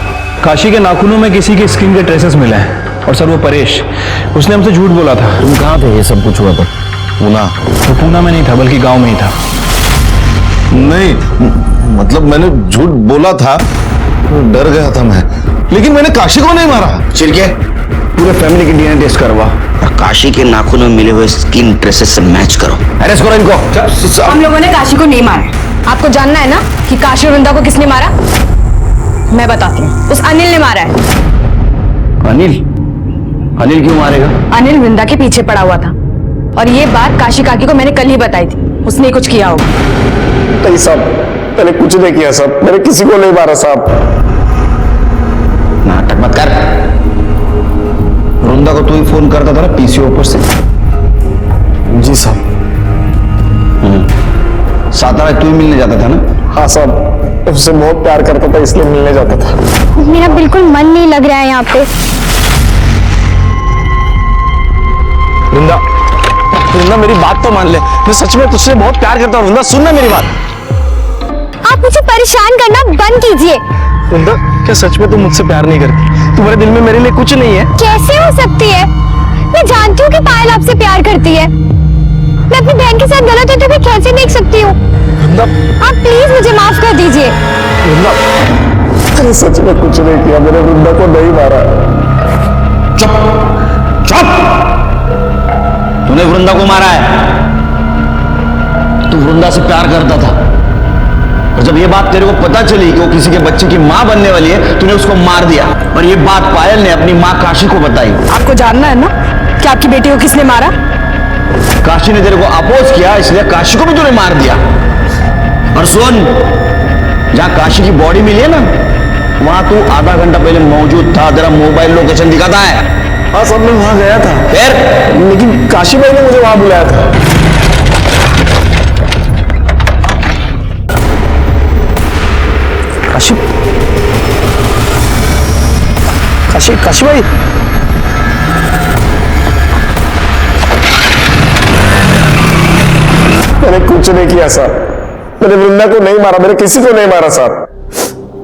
काशी के नाखूनों में किसी के स्किन के ट्रेसेस मिले हैं और सर वो परेश, उसने हमसे झूठ बोला था। तुम कहाँ थे ये सब कुछ हुआ तो? पूना। वो पूना में नहीं था बल्कि गांव में ही था। नहीं, मतलब मैंने झूठ बोला था, डर गया था मैं, लेकिन मैंने काशी को नहीं मारा। चिरके, पूरे फैमिली की डीएनए टेस्ट करवा और काशी के नाखूनों में मिले हुए स्किन ट्रेसेस से मैच करो। अरेस्ट करो इनको। हम लोगों ने काशी को नहीं मारा। आपको जानना है ना कि काशी और वृंदा को किसने मारा? मैं बताती हूँ, उस अनिल ने मारा है। अनिल? अनिल क्यों मारेगा? अनिल वृंदा के पीछे पड़ा हुआ था और ये बात काशी काकी को मैंने कल ही बताई थी। उसने कुछ किया होगा। नहीं साहब, मैंने कुछ नहीं किया साहब, मैंने किसी को नहीं मारा साहब। नाटक मत कर। वृंदा को तू ही फोन करता था ना पीसीओ ऊपर से? जी साहब। सातारा तू ही मिलने जाता था ना? हाँ साहब, उससे बहुत प्यार करता था इसलिए मिलने जाता था। मेरा बिल्कुल मन नहीं लग रहा है यहाँ पे। वृंदा, वृंदा मेरी बात तो मान ले, मैं सच में तुझसे बहुत प्यार करता हूँ। वृंदा सुन ना मेरी बात। आप मुझे परेशान करना बंद कीजिए। वृंदा क्या सच में तुम मुझसे प्यार नहीं करती? तुम्हारे दिल में मेरे लिए कुछ नहीं है? कैसे हो सकती है? मैं जानती हूँ कि पायल आपसे प्यार करती है। मैं अपनी बहन के साथ गलत होते हुए कैसे देख सकती हूँ? आप प्लीज मुझे माफ कर दीजिए। मैंने सच में कुछ नहीं किया, मैंने वृंदा को नहीं मारा। चुप चुप। तूने वृंदा को मारा है। तू वृंदा से प्यार करता था और जब ये बात तेरे को पता चली कि वो किसी के बच्चे की मां बनने वाली है, तूने उसको मार दिया और ये बात पायल ने अपनी मां काशी को बताई। आपको जानना है ना कि आपकी बेटी को किसने मारा? काशी ने तेरे को अपोज किया, इसलिए काशी को भी तूने मार दिया। और सुन, जहां काशी की बॉडी मिली है ना, वहां तू आधा घंटा पहले मौजूद था। तेरा मोबाइल लोकेशन दिखाता है। हाँ साहब, मैं वहां गया था। फिर? लेकिन काशी भाई ने मुझे वहां बुलाया था। काशी, काशी, काशी भाई। मैंने कुछ नहीं किया साहब, मैंने वृंदा को नहीं मारा, मैंने किसी को नहीं मारा साहब।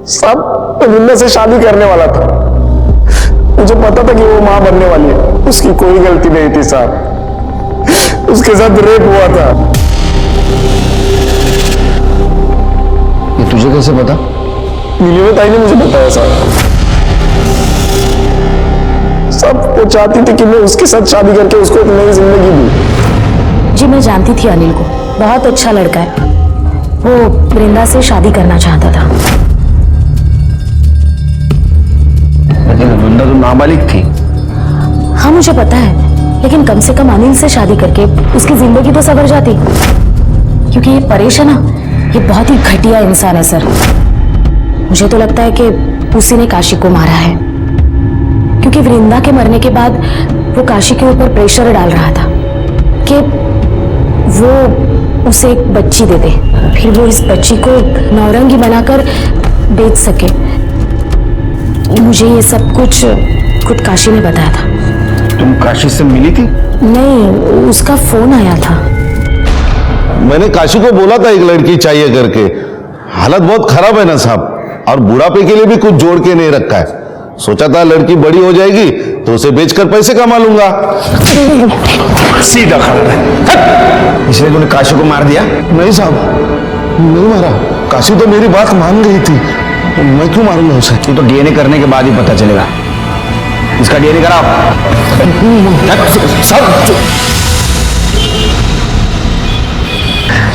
साहब, मैं वृंदा से शादी करने वाला था, मुझे पता था कि वो मां बनने वाली है। उसकी कोई गलती नहीं थी साहब, उसके साथ रेप हुआ था। ये तुझे कैसे पता? मिली ताई ने मुझे बताया साहब। सब वो चाहती थी कि मैं उसके साथ शादी करके उसको एक नई जिंदगी दूं। जी मैं जानती थी अनिल को, बहुत अच्छा लड़का है। वो वृंदा से शादी करना चाहता था। लेकिन वृंदा तो नाबालिग थी। हाँ मुझे पता है, लेकिन कम से कम अनिल से शादी करके उसकी जिंदगी तो सवर जाती। क्योंकि ये परेश है ना, ये बहुत ही घटिया इंसान है सर। मुझे तो लगता है कि उसी ने काशी को मारा है, क्योंकि वृंदा के मरने के बाद वो काशी के ऊपर प्रेशर डाल रहा था कि वो उसे एक बच्ची दे दे, फिर वो इस बच्ची को नौरंगी बनाकर बेच सके। मुझे ये सब कुछ खुद काशी ने बताया था। तुम काशी से मिली थी? नहीं, उसका फोन आया था। मैंने काशी को बोला था एक लड़की चाहिए करके। हालत बहुत खराब है ना साहब, और बुढ़ापे के लिए भी कुछ जोड़ के नहीं रखा है। सोचा था लड़की बड़ी हो जाएगी तो उसे बेचकर पैसे कमा लूंगा। सीधा खड़ा है। इसलिए तूने काशी को मार दिया? नहीं साहब, नहीं मारा। काशी तो मेरी बात मान गई थी, मैं क्यों मारूंगा उसे? ये तो डीएनए करने के बाद ही पता चलेगा। इसका डीएनए कराओ।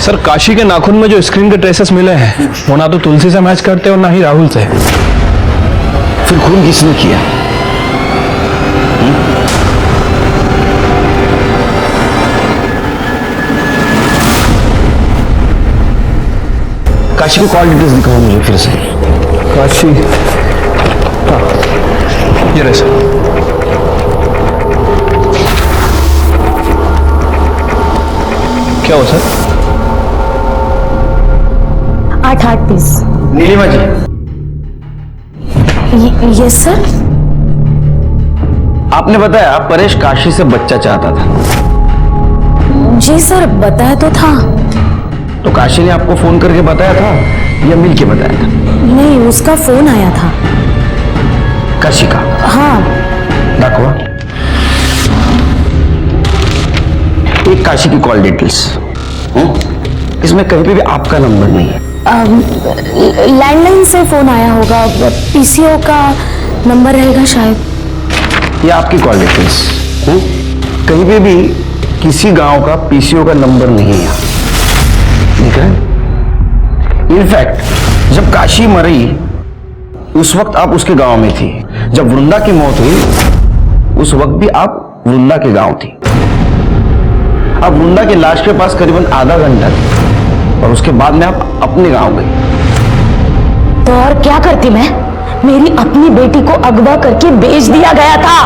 सर, काशी के नाखून में जो स्क्रीन के ट्रेसेस मिले हैं वो ना तो तुलसी से मैच करते और ना ही राहुल से। फिर खून किसने किया? काशी की कॉल डिटेल्स दिखाओ मुझे फिर से। काशी, हाँ, ये रहे सर। क्या हो सर? 8:30। नीलिमा जी, यस सर। आपने बताया परेश काशी से बच्चा चाहता था। जी सर, बताया तो था। तो काशी ने आपको फोन करके बताया था या मिल के बताया था? नहीं, उसका फोन आया था। काशी का? हाँ। दाखवा। एक काशी की कॉल डिटेल्स। इसमें कहीं पे भी आपका नंबर नहीं है। लैंडलाइन से फोन आया होगा, पीसीओ का नंबर रहेगा शायद। ये आपकी कॉल डिटेल्स। कहीं पे भी किसी गांव का पीसीओ का नंबर नहीं है। ठीक है? इनफैक्ट जब काशी मरी उस वक्त आप उसके गांव में थी। जब वृंदा की मौत हुई उस वक्त भी आप वृंदा के गांव थी। आप वृंदा की लाश के पास करीबन आधा घंटा थे और उसके बाद में आप अपने गांव गई। तो और क्या करती मैं? मेरी अपनी बेटी को अगवा करके बेच दिया गया था,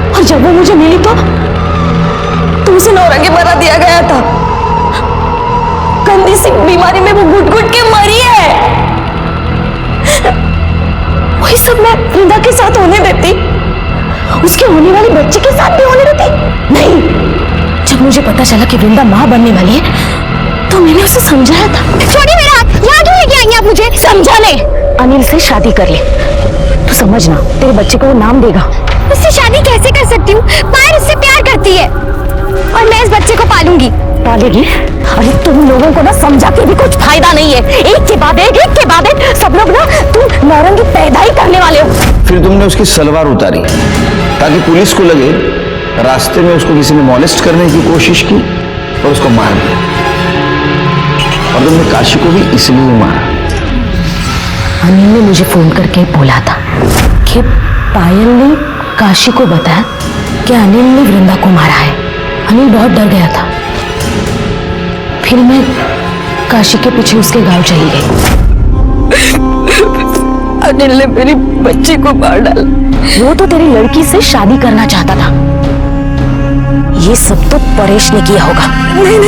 और जब वो मुझे मिली तो उसे नौरंगी बना दिया गया था। गंदी सी बीमारी में वो घुट घुट के मरी है। वही सब मैं वृंदा के साथ होने देती, उसके होने वाले बच्चे के साथ भी होने देती? नहीं। जब मुझे पता चला कि वृंदा मां बनने वाली है तो मैंने उसे समझाया था। छोड़िए मेरा हाथ, यहाँ क्यों लेके आई आप मुझे? समझाने। अनिल से शादी कर ले, तू समझना, तेरे बच्चे को वो नाम देगा। उससे शादी कैसे कर सकती हूँ? पायल उससे प्यार करती है और मैं इस बच्चे को पालूंगी। पालेगी? अरे तुम लोगों को ना समझा के भी कुछ फायदा नहीं है। एक के बाद एक सब लोग ना तुम नौरंगी पैदा ही करने वाले हो। फिर तुमने उसकी सलवार उतारी ताकि पुलिस को लगे रास्ते में उसको किसी ने मॉलेस्ट करने की कोशिश की और उसको मार दिया। और तुमने काशी को भी इसलिए मारा। अनिल ने मुझे फोन करके बोला था कि पायल ने काशी को बताया कि अनिल ने वृंदा को मारा है। अनिल बहुत डर गया था। फिर मैं काशी के पीछे उसके गांव चली गई। अनिल ने मेरी बच्ची को मार डाला। वो तो तेरी लड़की से शादी करना चाहता था। ये सब तो परेश ने किया होगा। नहीं,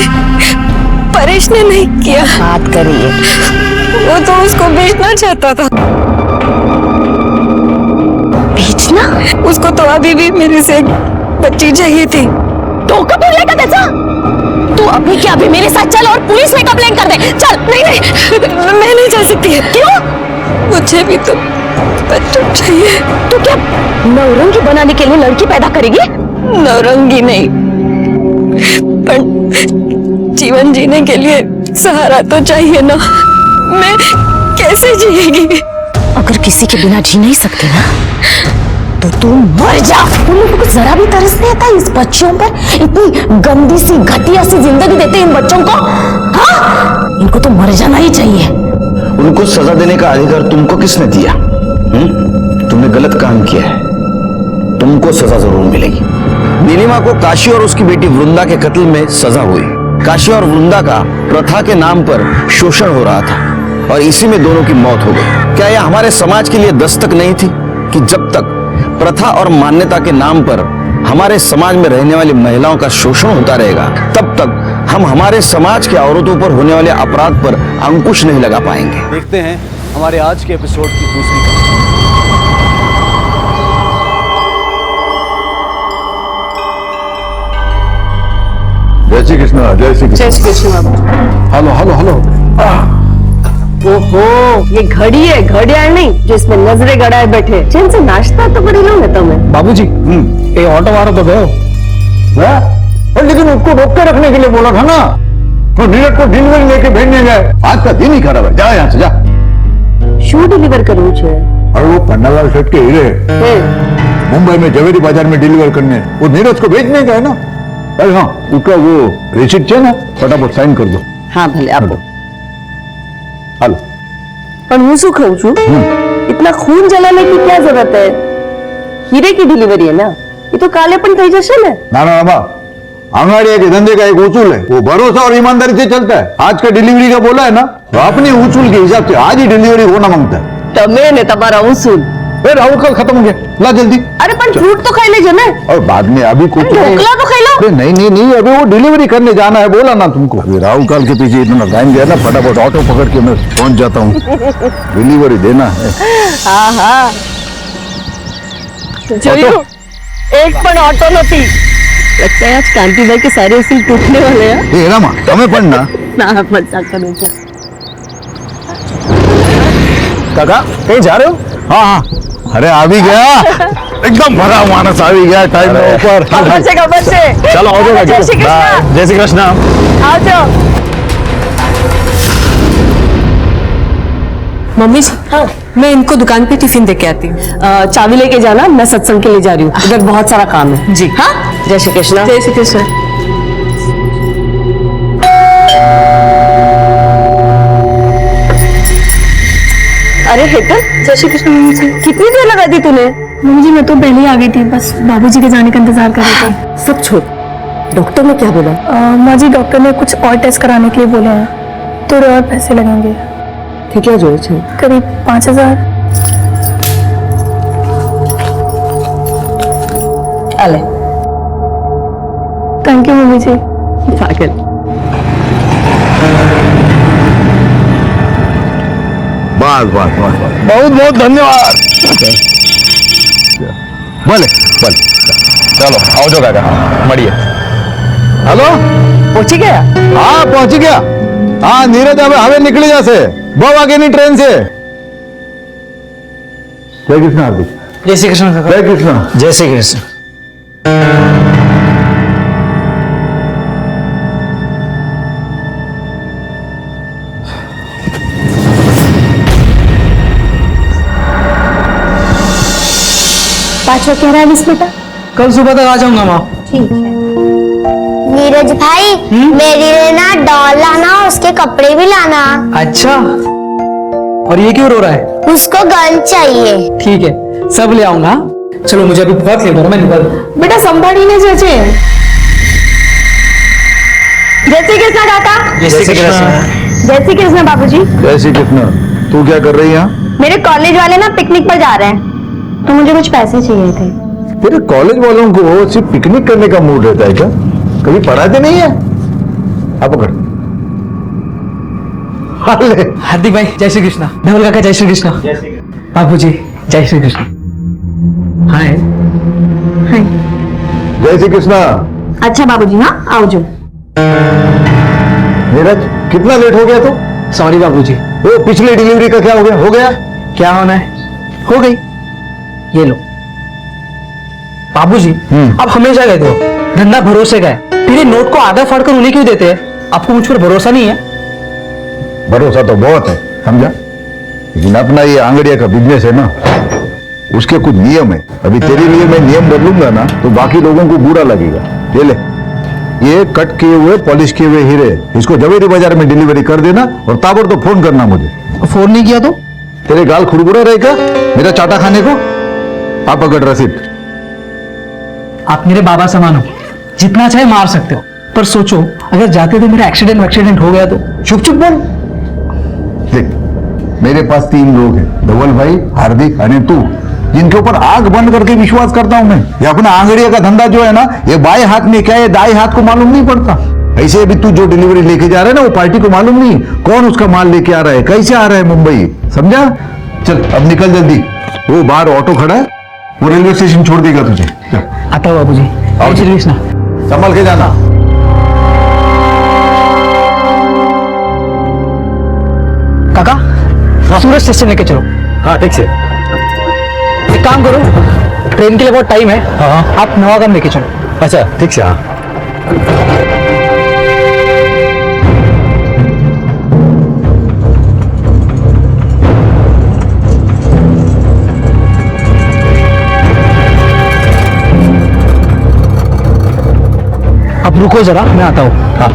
परेश ने नहीं किया। बात करिए। वो तो उसको बेचना चाहता था। बेचना? उसको तो अभी भी मेरे से एक बच्ची चाहिए थी। तो कब बोलेगा कैसा? तू अभी क्या अभी मेरे साथ चल और पुलिस में कंप्लेंट कर दे। चल। नहीं, मैं नहीं जा सकती। क्यों? मुझे भी तो बच्चा चाहिए। तू क्या नौरंगी बनाने के लिए लड़की पैदा करेगी? नौरंगी नहीं, पर जीवन जीने के लिए सहारा तो चाहिए ना। मैं कैसे जिएगी? अगर किसी के बिना जी नहीं सकती ना तो तू मर जा। तुम लोगों को जरा भी तरस नहीं आता इस बच्चों पर? इतनी गंदी सी घटिया सी जिंदगी देते इन बच्चों को। हाँ, इनको तो मर जाना ही चाहिए। उनको सजा देने का अधिकार तुमको किसने दिया? तुमने गलत काम किया है, तुमको सजा जरूर मिलेगी। नीलिमा को काशी और उसकी बेटी वृंदा के कत्ल में सजा हुई। काशी और वृंदा का प्रथा के नाम पर शोषण हो रहा था और इसी में दोनों की मौत हो गई। क्या यह हमारे समाज के लिए दस्तक नहीं थी कि जब तक प्रथा और मान्यता के नाम पर हमारे समाज में रहने वाली महिलाओं का शोषण होता रहेगा तब तक हम हमारे समाज के औरतों पर होने वाले अपराध पर अंकुश नहीं लगा पाएंगे। देखते हैं हमारे आज के एपिसोड की दूसरी कहानी। जय श्री कृष्ण, जय श्री जय श्री कृष्ण बाबू। Hello hello hello. ओहो, ये घड़ी है, घड़ियाल नहीं जिसमें नजरे गड़ाए बैठे। चैन से नाश्ता तो कर लो ना तुम्हें। बाबूजी, ये ऑटो वाला तो गयो। लेकिन उसको रोक के रखने के लिए बोला था ना, तो नीरज को डिलीवरी लेके भेजने गए। आज का दिन ही खराब है, जा यहाँ से जा। शू डिलीवर करूँ छे? और वो पन्नालाल सेठ के हीरे मुंबई में जवेरी बाजार में डिलीवर करने, वो नीरज को भेजने गए ना। अरे हाँ, उसका वो रिसिप्ट है ना, फटाफट साइन कर दो। हाँ भले आपो। हेलो। पर હું શું કહું છું, इतना खून जलाने की क्या जरूरत है? हीरे की डिलीवरी है ना, ये तो काले पण થઈ જશે ને। ना ना बाबा, आंगड़िया के धंधे का एक उसूल है, वो भरोसा और ईमानदारी से चलता है। आज का डिलीवरी का बोला है ना, तो अपने उसूल के हिसाब से आज ही डिलीवरी होना मांगता है। તમે ને તમારા ઉसूल। राहुल कल खत्म हो गया, ला जल्दी। अरे पर फ्रूट तो खाई लेजो ना। और बाद में अभी कुछ ढोकला तो खाई लो। अरे नहीं नहीं नहीं, अभी वो डिलीवरी करने जाना है, बोला ना तुमको। अभी राहुल काल के पीछे इतना टाइम गया ना, फटाफट ऑटो पकड़ के मैं पहुंच जाता हूँ। डिलीवरी देना है। हाँ हाँ जोयू, एक पण ऑटो नथी। लगता है आज कांति भाई के सारे उसूल टूटने वाले हैं। ए रामा, તમે પણ ना ना मजाक करूँ छे। काका, कहीं जा रहे हो? हाँ हाँ, अरे आ भी गया, एकदम भरा मानस आ भी गया टाइम में ऊपर। खबर से चलो आओ जाओ। जय श्री कृष्ण। जय श्री कृष्ण। आओ जाओ। मम्मी जी, हाँ, मैं इनको दुकान पे टिफिन दे के आती हूँ। चाबी लेके जाना, मैं सत्संग के लिए जा रही हूँ, इधर बहुत सारा काम है। जी हाँ, जय श्री कृष्ण। जय श्री कृष्ण। अरे हेतल, जय श्री कृष्ण। मम्मी जी, कितनी देर लगा दी तूने? मम्मी जी मैं तो पहले ही आ गई थी, बस बाबूजी के जाने का इंतजार कर रही थी। सब छोड़, डॉक्टर ने क्या बोला? माँ जी, डॉक्टर ने कुछ और टेस्ट कराने के लिए बोला है, थोड़े और पैसे लगेंगे। ठीक है जो करीब 5000। अले थैंक यू मम्मी जी। पागल। बस बस बस, बहुत बहुत धन्यवाद। भले भले, चलो आओ जाओ काका, મળીએ। हेलो, पहुंची गया? हाँ पहुंच गया। हाँ नीरज हमें निकली जैसे 2 वागे की ट्रेन से। जय कृष्ण हार्दिक। जय श्री कृष्ण काका। जय कृष्ण। जय श्री कृष्ण। पाँचवा कह रहा है मिस बेटा? कल सुबह तक आ जाऊंगा माँ। ठीक है। नीरज भाई, मेरे लिए ना डॉल लाना, उसके कपड़े भी लाना। अच्छा, और ये क्यों रो रहा है? उसको गन चाहिए। ठीक है, सब ले आऊंगा। चलो मुझे अभी बहुत लेट हो रहा है, मैं निकल। बेटा संभाळीने जजे। जय श्री कृष्ण काका। जय श्री कृष्ण। जय श्री कृष्ण बाबूजी। जय श्री कृष्ण। तू क्या कर रही है यहाँ? मेरे कॉलेज वाले ना पिकनिक पर जा रहे हैं, तो मुझे कुछ पैसे चाहिए थे। तेरे कॉलेज वालों को सिर्फ पिकनिक करने का मूड रहता है क्या? कभी पढ़ाते नहीं है? आप पकड़। हाले। हार्दिक भाई जय श्री कृष्ण। धवल काका जय श्री कृष्ण। बाबूजी जय श्री कृष्ण। हाय। जय श्री कृष्ण। अच्छा बाबूजी, हाँ आओ जो। नीरज कितना लेट हो गया तू? सॉरी बाबूजी। वो पिछली डिलीवरी का क्या हो गया? हो गया? क्या होना है? हो गई। ये लो बाबूजी, आप हमेशा कहते हो धंधा भरोसे का है, फिर ये नोट को आधा फाड़ कर उन्हें क्यों देते हैं? आपको मुझ पर भरोसा नहीं है? भरोसा तो बहुत है, समझा, लेकिन अपना ये आंगड़िया का बिजनेस है ना, उसके कुछ नियम है। अभी तेरे लिए मैं नियम बदलूंगा ना, तो बाकी लोगों को बुरा लगेगा। ये ले, ये कट किए हुए पॉलिश किए हुए हीरे, इसको जवेरी बाजार में डिलीवरी कर देना और ताबड़तोड़ फोन करना मुझे। फोन नहीं किया तो तेरे गाल खुरबुरा रहेगा मेरा चाटा खाने को। आप पकड़ रसीद। आप मेरे बाबा समान हो, जितना चाहे मार सकते हो, पर सोचो अगर जाते थे मेरा एक्सीडेंट हो गया तो? चुप चुप बोल। देख, मेरे पास 3 लोग हैं, धवल भाई, हार्दिक और तू, जिनके ऊपर आग बंद करके विश्वास करता हूं मैं। ये अपना आंगड़िया का धंधा जो है ना, ये बाएं हाथ में क्या है दाएं हाथ को मालूम नहीं पड़ता। ऐसे अभी तू जो डिलीवरी लेके जा रहा है ना, वो पार्टी को मालूम नहीं कौन उसका माल लेके आ रहा है, कैसे आ रहा है मुंबई, समझा? चल अब निकल जल्दी, वो बाहर ऑटो खड़ा है, वो रेलवे स्टेशन छोड़ देगा तुझे। आता बाबूजी। आओ जय श्री कृष्ण। संभल के जाना। काका सूरज स्टेशन लेके चलो। हाँ ठीक से। एक काम करो, ट्रेन के लिए बहुत टाइम है। हाँ आप नवागम लेके चलो। अच्छा ठीक से। हाँ अब रुको जरा, मैं आता हूँ। हाँ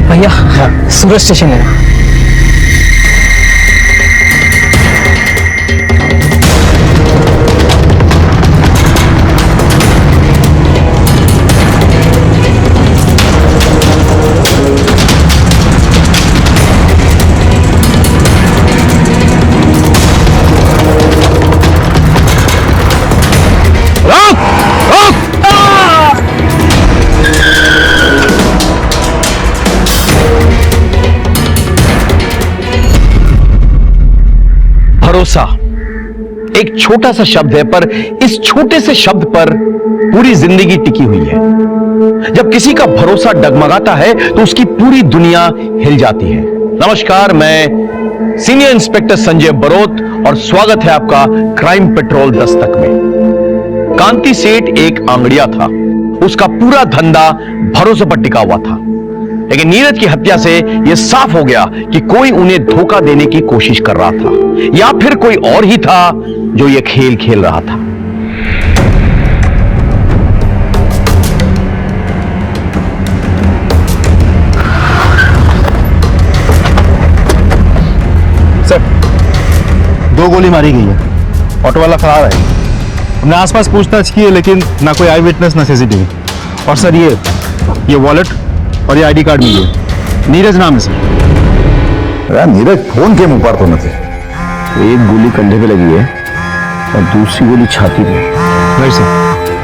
भैया सूरज स्टेशन है। भरोसा एक छोटा सा शब्द है, पर इस छोटे से शब्द पर पूरी जिंदगी टिकी हुई है। जब किसी का भरोसा डगमगाता है तो उसकी पूरी दुनिया हिल जाती है। नमस्कार, मैं सीनियर इंस्पेक्टर संजय बरोत और स्वागत है आपका क्राइम पेट्रोल दस्तक में। कांति सेठ एक आंगड़िया था, उसका पूरा धंधा भरोसे पर टिका हुआ था। लेकिन नीरज की हत्या से यह साफ हो गया कि कोई उन्हें धोखा देने की कोशिश कर रहा था, या फिर कोई और ही था जो यह खेल खेल रहा था। सर, 2 गोली मारी गई है। ऑटो वाला फरार है। हमने आसपास पूछताछ की है, लेकिन ना कोई आई विटनेस ना सीसीटीवी। और सर ये वॉलेट और ये आईडी कार्ड मिली है, नीरज नाम है सर। यार नीरज फोन के मुंह पर तो नहीं। एक गोली कंधे पे लगी है और दूसरी गोली छाती पे। राइट सर,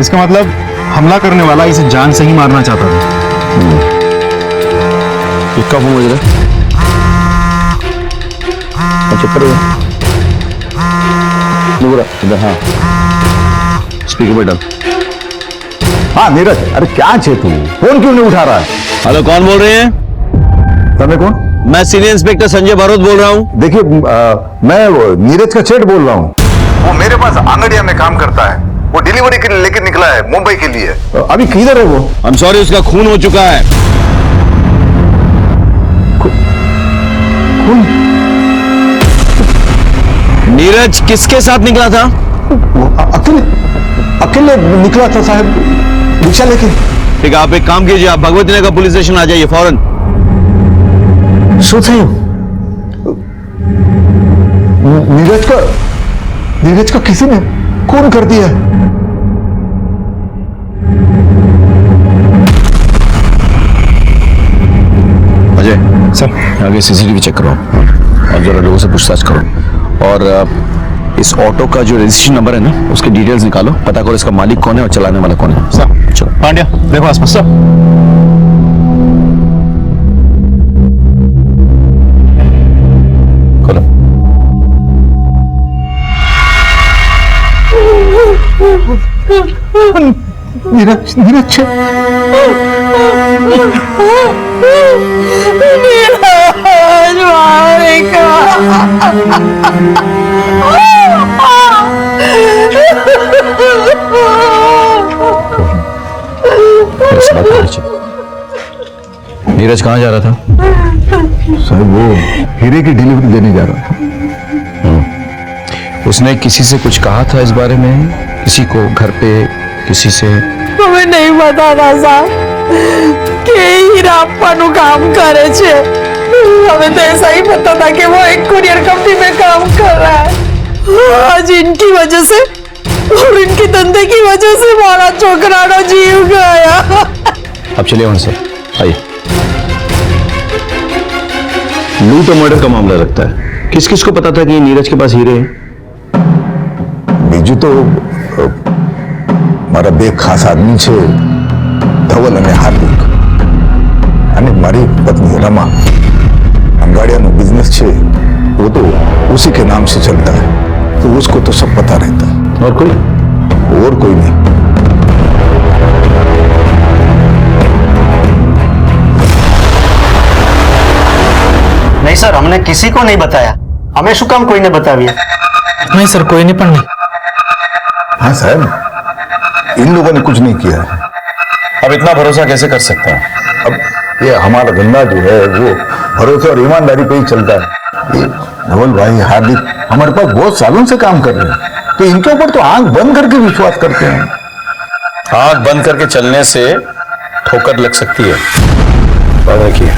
इसका मतलब हमला करने वाला इसे जान से ही मारना चाहता था। किसका फोन बज रहा है? अच्छा करो इधर। हाँ स्पीकर पे डाल। हाँ नीरज, अरे क्या छे तू, फोन क्यों नहीं उठा रहा है? हेलो, कौन बोल रहे हैं? तुम्हें कौन? मैं सीनियर इंस्पेक्टर संजय बरोत बोल रहा हूं। देखिए मैं नीरज का सेठ बोल रहा हूँ। वो मेरे पास आंगड़िया में काम करता है। वो डिलीवरी के लिए लेकर निकला है मुंबई के लिए। अभी किधर है वो? आई एम सॉरी, उसका खून हो चुका है। खून? नीरज किसके साथ निकला था? अकेले निकला था साहब, रिक्शा लेके। ठीक है, आप एक काम कीजिए, आप भगवती नगर पुलिस स्टेशन आ जाइए फौरन। नीरज का किसी ने खून कर दिया। अजय सर, आगे सीसीटीवी चेक करो और जरा लोगों से पूछताछ करो। और इस ऑटो का जो रजिस्ट्रेशन नंबर है ना, उसके डिटेल्स निकालो, पता करो इसका मालिक कौन है और चलाने वाला कौन है। सर चलो पांड्या देखो आसपास। सर खोलो। नीरज नीरज कहाँ जा रहा था? साहब वो हीरे की डिलीवरी देने जा रहा था। उसने किसी से कुछ कहा था इस बारे में? किसी को घर पे किसी से? हमें नहीं पता था साहब कि हीराप्पा नु काम करे छे। हमें तो ऐसा ही पता था कि वो एक कुरियर कंपनी में काम कर रहा है। आज इनकी वजह से और इनके धंधे की वजह से हमारा छोकरा ना जीव गया। अब चलिए वहां से, आइए। लूट और मर्डर का मामला लगता है। किस किस को पता था कि नीरज के पास हीरे हैं? बीजू तो મારા બે ખાસ આદમી છે, ધવલ અને હાર્દિક, અને મારી પત્ની રમા. ગાડિયાનો બિઝનેસ છે वो तो उसी के नाम से चलता है, तो उसको तो सब पता रहता है। और कोई नहीं। नहीं सर, हमने किसी को नहीं बताया। हमें શું કામ કોઈને बताविया? नहीं सर, कोई नहीं पढ़नी। हाँ साहब, इन लोगों ने कुछ नहीं किया। अब इतना भरोसा कैसे कर सकता है? अब ये हमारा धंधा जो है वो भरोसे और ईमानदारी पे ही चलता है। ये धवल भाई, हार्दिक हमारे पास बहुत सालों से काम कर रहे हैं, तो इनके ऊपर तो आंख बंद करके विश्वास करते हैं। आंख बंद करके चलने से ठोकर लग सकती है, याद रखिए।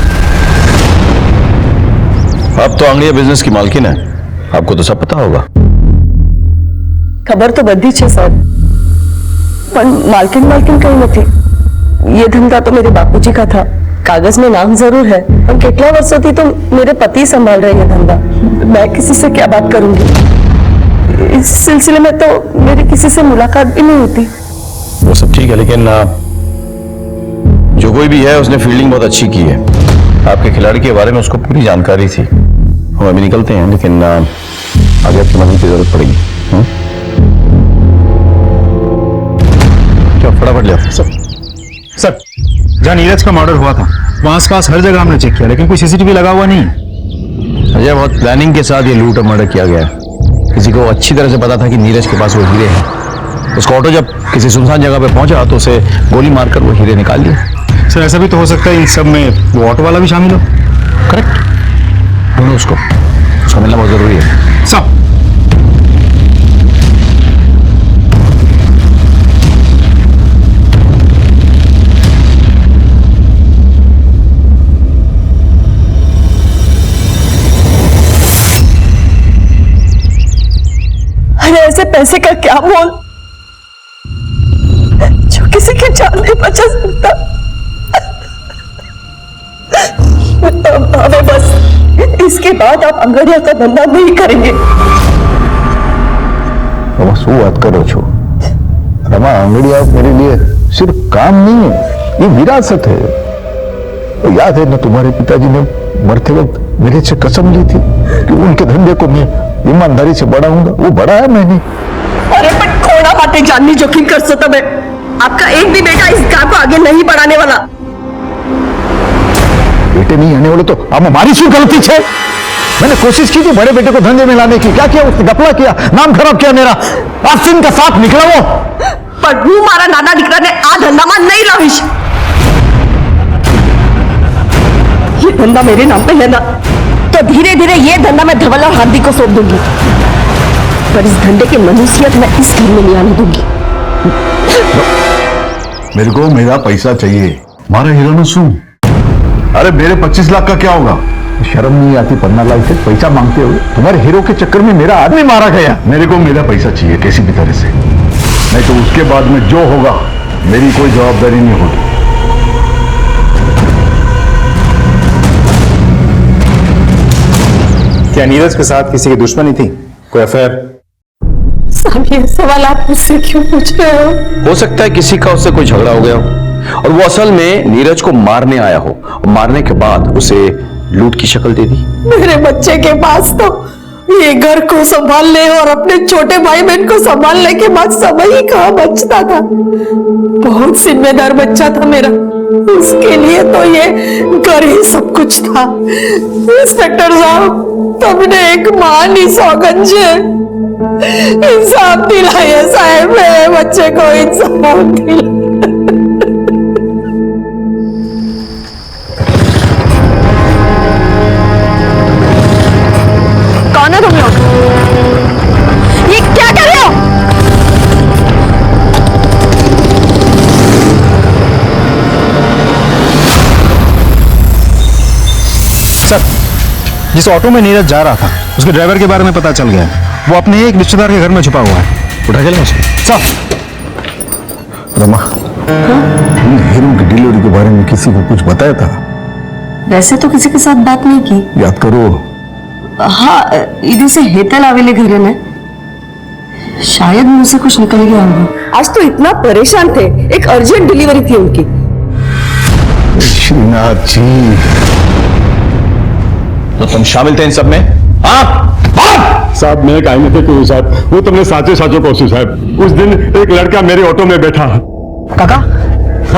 अब तो आंगड़िया बिजनेस की मालकिन है, आपको तो सब पता होगा। खबर तो बधी छे साहब, पर मालकिन कहीं नहीं। ये धंधा तो मेरे बापूजी का था। कागज में नाम जरूर है, पर कितने वर्षों थी तो मेरे पति संभाल रहे हैं धंधा। मैं किसी से क्या बात करूंगी? इस सिलसिले में तो मेरी किसी से मुलाकात भी नहीं होती। वो सब ठीक है, लेकिन जो कोई भी है उसने फील्डिंग बहुत अच्छी की है। आपके खिलाड़ी के बारे में उसको पूरी जानकारी थी। हम अभी निकलते हैं, लेकिन आगे आपकी मदद की जरूरत पड़ेगी। क्या फटाफट ले आओ। सर, जहाँ नीरज का मर्डर हुआ था वहां आसपास हर जगह हमने चेक किया, लेकिन कोई सीसीटीवी लगा हुआ नहीं। अजय, बहुत प्लानिंग के साथ ये लूट और मर्डर किया गया है। किसी को अच्छी तरह से पता था कि नीरज के पास वो हीरे हैं। उसका ऑटो जब किसी सुनसान जगह पे पहुंचा तो उसे गोली मारकर वो हीरे निकाल लिए। सर, ऐसा भी तो हो सकता है इन सब में वो ऑटो वाला भी शामिल हो। करेक्ट, ढूंढो उसको मिलना बहुत जरूरी है। सब ऐसे पैसे का क्या मोल जो किसी की जान नहीं बचा सकता। हमें बस इसके बाद आप अंगड़िया का धंधा नहीं करेंगे। रमा, શું વાત કરો છો? रमा, अंगड़िया मेरे लिए सिर्फ काम नहीं है, ये विरासत है। तो याद है ना, तुम्हारे पिताजी ने मरते वक्त मेरे से कसम ली थी कि उनके धंधे को मैं ईमानदारी से बढ़ाऊंगा। वो बढ़ाया मैंने। अरे पर थोड़ा बातें जाननी जोखिम कर सो तब आपका एक भी बेटा इस गांव को आगे नहीं बढ़ाने वाला। बेटे नहीं आने वाले तो अब हमारी શું गलती है? मैंने कोशिश की थी बड़े बेटे को धंधे में लाने की। क्या किया उसने? गपला किया, नाम खराब किया मेरा। आस्तीन का साथ निकला वो। पर હું મારા નાના દીકરાને આ ધંધામાં નહીં લાવીશ। ये धंधा मेरे नाम पे है ना, तो धीरे धीरे ये धंधा मैं धवल और हार्दिक को सौंप दूंगी। पर इस धंधे की मनुष्यत मैं इस घर में नहीं आने दूंगी। मेरे को मेरा पैसा चाहिए। मारा हीरो शू? अरे मेरे 25 लाख का क्या होगा? शर्म नहीं आती 15 लाख से पैसा मांगते हुए? तुम्हारे हीरो के चक्कर में मेरा आदमी मारा गया। मेरे को मेरा पैसा चाहिए किसी भी तरह से, नहीं तो उसके बाद में जो होगा मेरी कोई जवाबदारी नहीं होगी। क्या नीरज के साथ किसी की दुश्मनी थी? कोई अफेयर? साहब, ये सवाल आप मुझसे क्यों पूछ रहे हो? सकता है किसी का उससे कोई झगड़ा हो गया हो और वो असल में नीरज को मारने आया हो, और मारने के बाद उसे लूट की शक्ल दे दी। मेरे बच्चे के पास तो ये घर को संभालने और अपने छोटे भाई बहन को संभालने के बाद समय ही कहाँ बचता था। बहुत जिम्मेदार बच्चा था मेरा, उसके लिए तो ये घर ही सब कुछ था। इंस्पेक्टर साहब, तुमने एक मानी सौगंध है, इंसाफ दिलाइए साहब, मेरे बच्चे को इंसाफ दिलाइए। कौन है तुम लोग? ये क्या कर रहे हो? सर, जिस ऑटो में नीरज जा रहा था उसके ड्राइवर के बारे में पता चल गया है। वो अपने एक रिश्तेदार के घर में छुपा हुआ है। उठा के लें उसे। सर, रमा, हीरो की डिलीवरी के बारे में किसी को कुछ बताया था? वैसे तो किसी के साथ बात नहीं की। याद करो। हाँ, इधर से हेतल आवेले घरे में, शायद मुझसे कुछ निकल गया होगा। आज तो इतना परेशान थे, एक अर्जेंट डिलीवरी थी उनकी। श्रीनाथ जी, तो तुम शामिल थे इन सब में? हाँ साहब मैं काहे नहीं कोई साहब, वो तुमने साचे साचो कहूँ साहब। उस दिन एक लड़का मेरे ऑटो में बैठा। काका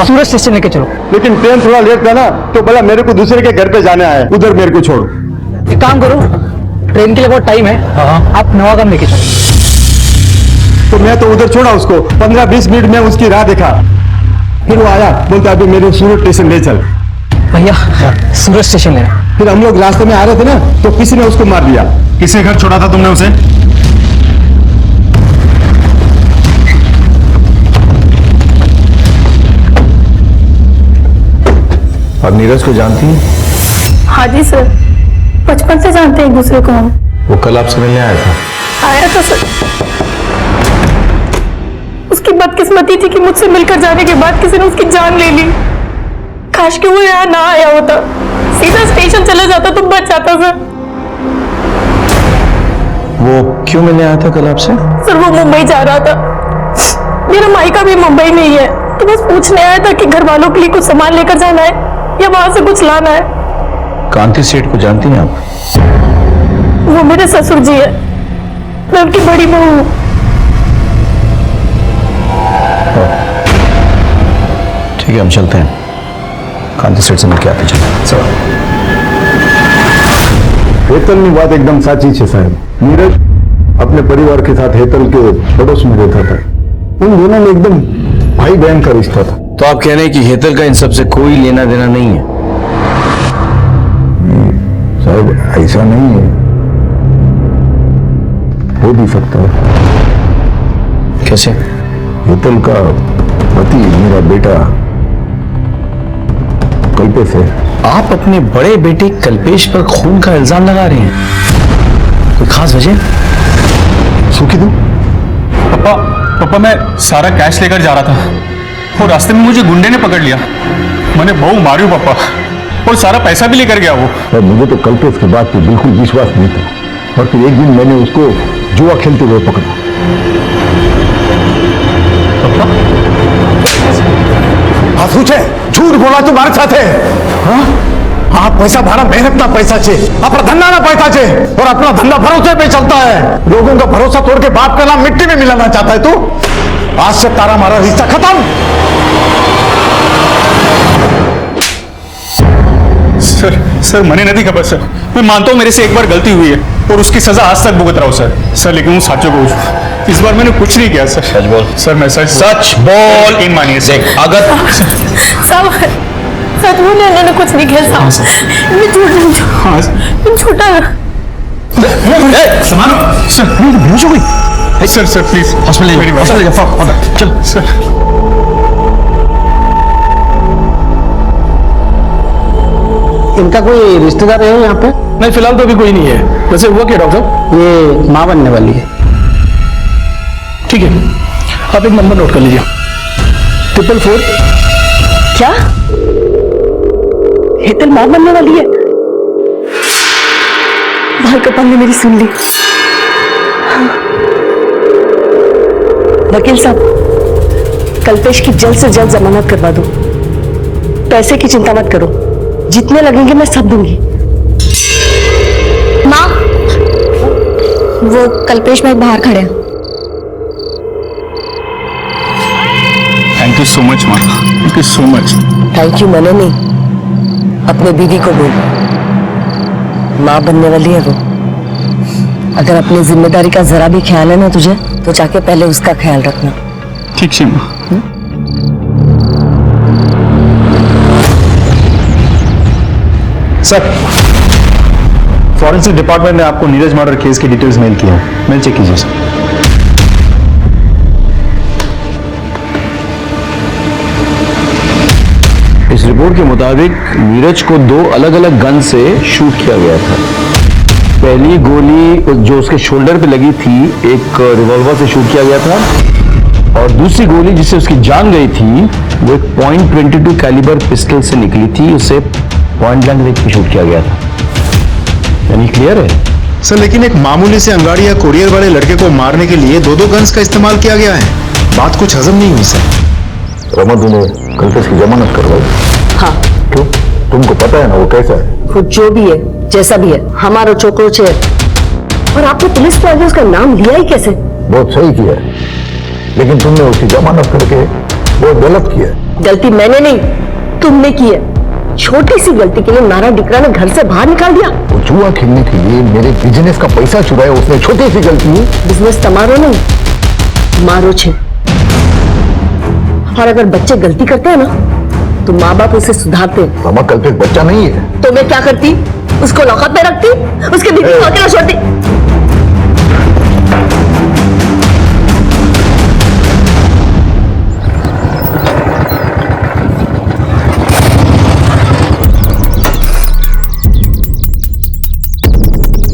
सूरज स्टेशन लेके चलो। लेकिन ट्रेन थोड़ा लेट था ना, तो बोला मेरे को दूसरे के घर पे जाना है, उधर मेरे को छोड़ो। एक काम करो, ट्रेन के लिए बहुत टाइम है, आप नवागाम लेके चलो। तो मैं तो उधर छोड़ा उसको, 15-20 मिनट में उसकी राह देखा, फिर वो आया, बोलता अभी मेरे सूरत स्टेशन ले चल। भैया सूरज स्टेशन लेना। फिर हम लोग रास्ते में आ रहे थे ना, तो किसी ने उसको मार दिया। किसके घर छोड़ा था तुमने उसे? और नीरज को जानती हैं? हाँ जी सर, बचपन से जानते हैं एक दूसरे को हम। वो कल आपसे मिलने आया था। आया था सर। उसकी बदकिस्मती थी कि मुझसे मिलकर जाने के बाद किसी ने उसकी जान ले ली। काश कि वो यहाँ ना आया होता, सीधा स्टेशन चला जाता तो बच जाता सर। वो क्यों मिलने आया था कल आपसे? सर वो मुंबई जा रहा था, मेरा मायका भी मुंबई में ही है, तो बस पूछने आया था कि घर वालों के लिए कुछ सामान लेकर जाना है या वहां से कुछ लाना है। कांति सेठ को जानती हैं आप? वो मेरे ससुर जी है, मैं उनकी बड़ी बहू हूँ। ठीक है हम चलते हैं, कांति सेठ से मिलकर आते चलो। हेतलની વાત एकदम સાચી છે સાહેब। नीरज अपने परिवार के साथ हेतल के पड़ोस में रहता था। उन दोनों में एकदम भाई बहन का रिश्ता था। तो आप कह रहे हैं कि हेतल का इन सब से कोई लेना देना नहीं है? साहब ऐसा नहीं है, हो भी सकता है। कैसे? हेतल का पति मेरा बेटा कल्पेश है। आप अपने बड़े बेटे कल्पेश पर खून का इल्जाम लगा रहे हैं, कोई खास वजह? सुखी तू? पापा मैं सारा कैश लेकर जा रहा था और रास्ते में मुझे गुंडे ने पकड़ लिया। मैंने बहु मारी पापा, और सारा पैसा भी लेकर गया वो। मुझे तो कल्पेश की बात पे बिल्कुल विश्वास नहीं था, और फिर एक दिन मैंने उसको जुआ खेलते हुए पकड़ा। झूठ बोला तुम्हारे साथ है। हाँ पैसा भाड़ा मेहनत ना पैसा छे, अपना धंधा ना पैसा छे, और अपना धंधा भरोसे पे चलता है। लोगों का भरोसा तोड़ के बाप का नाम मिट्टी में मिलाना चाहता है तू। आज से तारा हमारा रिश्ता खत्म। सर मैंने नहीं खबर सर, मैं मानता हूँ मेरे से एक बार गलती हुई है और उसकी सजा आज तक भुगत रहा हूँ सर, लेकिन वो साचो को इस बार मैंने कुछ नहीं किया सर। सच बोल सर, मैं सच बोल। इन मानिए देख अगर सच बोले मैंने कुछ नहीं किया साहब, मैं झूठ नहीं, झूठा सर प्लीज हॉस्पिटल चल सर। इनका कोई रिश्तेदार है यहाँ पे? नहीं फिलहाल तो अभी कोई नहीं है। वैसे हुआ क्या डॉक्टर? ये माँ बनने वाली है। ठीक है आप एक नंबर नोट कर लीजिए, 444। क्या हेतल मां बनने वाली है? भाई कपाल ने मेरी सुन ली। वकील साहब कल्पेश की जल्द से जल्द जमानत करवा दो। पैसे की चिंता मत करो, जितने लगेंगे मैं सब दूंगी। माँ वो कल्पेश भाई बाहर खड़े हैं। थैंक यू सो मच माँ, thank you so much. Thank you मैंने नहीं, अपने बीवी को बोल, माँ बनने वाली है वो। अगर अपनी जिम्मेदारी का जरा भी ख्याल है ना तुझे, तो जाके पहले उसका ख्याल रखना। ठीक है माँ। सर फॉरेंसिक डिपार्टमेंट ने आपको नीरज मर्डर केस की डिटेल्स मेल की है, मेल चेक कीजिए सर। इस रिपोर्ट के मुताबिक नीरज को 2 अलग अलग गन से शूट किया गया था। पहली गोली जो उसके शोल्डर पे लगी थी एक रिवॉल्वर से शूट किया गया था, और दूसरी गोली जिससे उसकी जान गई थी वो एक .22 कैलिबर पिस्टल से निकली थी, उसे पॉइंट ब्लैंक रेंज पे शूट किया गया था। यानी क्लियर है सर, लेकिन एक मामूली से अंगाड़ी या कुरियर वाले लड़के को मारने के लिए 2 गन्स का इस्तेमाल किया गया है। बात कुछ हजम नहीं हुई सर। रमन ने कल्पेश की जमानत करवाई। हाँ क्यों? तुमको पता है ना वो कैसा है? वो जो भी है जैसा भी है हमारा छोकरो छे। और आपने पुलिस को आगे उसका नाम लिया ही कैसे? बहुत सही किया, लेकिन तुमने उसकी जमानत करके बहुत गलत किया। गलती मैंने नहीं, तुमने की है। छोटी सी गलती के लिए नारा डिकरा ने घर से बाहर निकाल दिया। वो जुआ खेलने के लिए मेरे बिजनेस का पैसा चुराया उसने, छोटी सी गलती है। बिजनेस तमारो नहीं, मारो छे। और अगर बच्चे गलती करते हैं ना तो माँ बाप उसे सुधारते हैं। मामा कल पे बच्चा नहीं है तो मैं क्या करती? उसको लॉकअप में रखती, उसके बीवी को अकेला छोड़ती।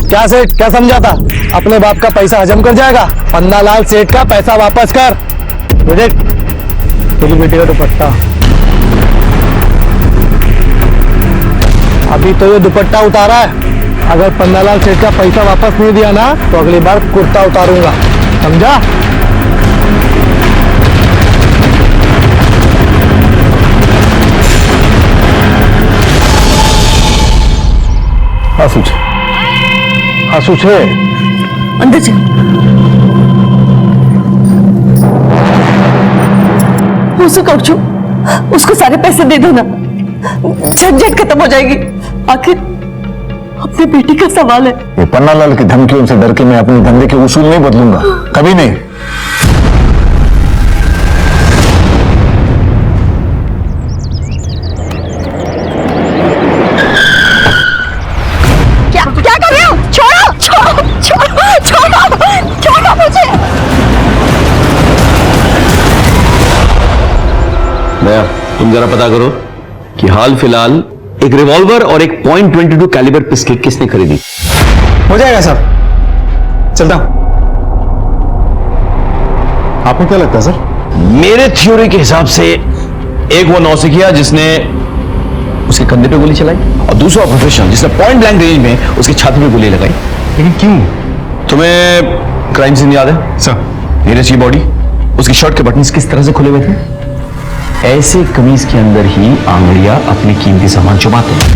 क्या सेठ, क्या समझा था? अपने बाप का पैसा हजम कर जाएगा? पन्नालाल सेठ का पैसा वापस कर। तेरी बेटी का दुपट्टा, अभी तो ये दुपट्टा उतारा है। अगर पन्नालाल सेठ का पैसा वापस नहीं दिया ना तो अगली बार कुर्ता उतारूंगा, समझा? हाँ सूझे अंदर चल। उसे कौचू, उसको सारे पैसे दे दो ना, झंझट खत्म हो जाएगी। आखिर अपनी बेटी का सवाल है। ये पन्नालाल की धमकियों से डर के मैं अपने धंधे के उसूल नहीं बदलूंगा, कभी नहीं। क्या कर रहे हो? छोड़ो छोड़ो छोड़ो छोड़ो छोड़ो मुझे। दया, तुम जरा पता करो कि हाल फिलहाल एक रिवॉल्वर और एक .22 कैलिबर पिस्टल किसने खरीदी। हो जाएगा सर, चलता हूं। आपको क्या लगता है सर? मेरे थ्योरी के हिसाब से एक वो नौसिखिया जिसने उसके कंधे पे गोली चलाई और दूसरा प्रोफेशनल जिसने पॉइंट ब्लैंक रेंज में उसकी छाती पे गोली लगाई। लेकिन क्यों? तुम्हें क्राइम सीन याद है सर? नीरज की बॉडी, उसकी शर्ट के बटन्स किस तरह से खुले हुए थे? ऐसे कमीज के अंदर ही आंगड़ियां अपनी कीमती सामान छुपाते हैं,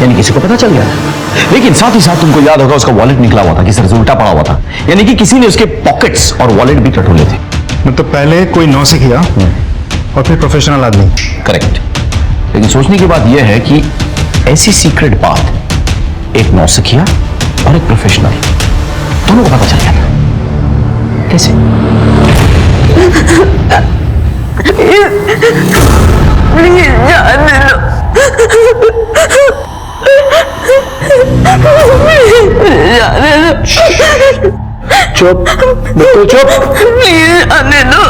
यानी किसी को पता चल गया। लेकिन साथ ही साथ तुमको याद होगा उसका वॉलेट निकला हुआ था, किस तरह से उल्टा पड़ा हुआ था, यानी कि किसी ने उसके पॉकेट्स और वॉलेट भी टटोले थे। मतलब पहले कोई नौसिखिया और फिर प्रोफेशनल आदमी। करेक्ट। लेकिन सोचने की बात यह है कि ऐसी सीक्रेट बात एक नौसिखिया और एक प्रोफेशनल दोनों को पता चल गया था। कैसे? चुप बिल्कुल चुप। आने दो।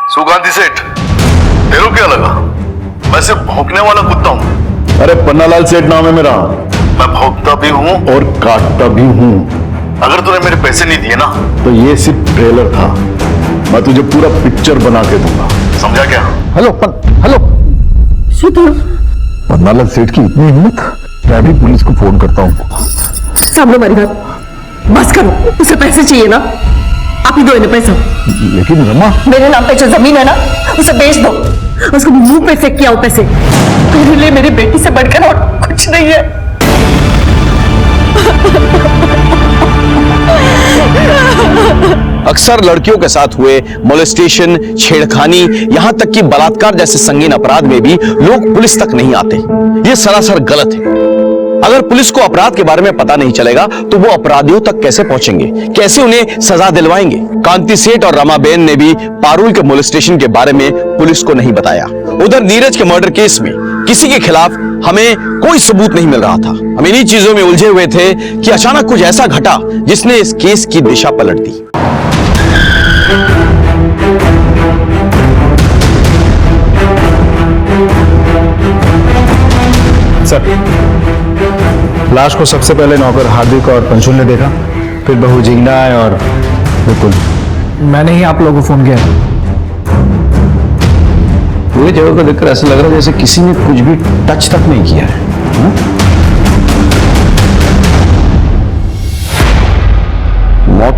सुगांधी सेठ, तेरे क्या लगा? मैं सिर्फ भौंकने वाला कुत्ता हूँ। अरे पन्नालाल सेठ नाम है मेरा। मैं भौंकता भी हूँ और काटता भी हूँ। अगर तूने मेरे पैसे नहीं दिए ना तो ये सिर्फ ट्रेलर था, मैं तुझे पूरा पिक्चर बना के दूंगा, समझा क्या? हेलो हेलो, पन्नालाल सेठ की इतनी हिम्मत? मैं भी पुलिस को फोन करता हूँ। सामने हमारी बात बस करो, उसे पैसे चाहिए ना, आप ही दो इन्हें पैसा। लेकिन रमा, मेरे नाम पे जो जमीन है ना उसे बेच दो, उसको मुंह पे फेंक के आओ पैसे। मेरे लिए मेरी बेटी से बढ़कर और कुछ नहीं है। अक्सर लड़कियों के साथ हुए मोलेस्टेशन, छेड़खानी, यहां तक कि बलात्कार जैसे संगीन अपराध में भी लोग पुलिस तक नहीं आते। यह सरासर गलत है। अगर पुलिस को अपराध के बारे में पता नहीं चलेगा तो वो अपराधियों तक कैसे पहुंचेंगे, कैसे उन्हें सजा दिलवाएंगे? कांति सेठ और रमाबेन ने भी पारुल के मोलेस्टेशन के बारे में पुलिस को नहीं बताया। उधर नीरज के मर्डर केस में किसी के खिलाफ हमें कोई सबूत नहीं मिल रहा था। हम इन्हीं चीजों में उलझे हुए थे कि अचानक कुछ ऐसा घटा जिसने इस केस की दिशा पलट दी। सर, लाश को सबसे पहले नौकर हार्दिक और पंशुल ने देखा, फिर बहू जिग्ना आए और बिल्कुल मैंने ही आप लोगों को फोन किया। पूरी जगह को देखकर ऐसा लग रहा है जैसे किसी ने कुछ भी टच तक नहीं किया है।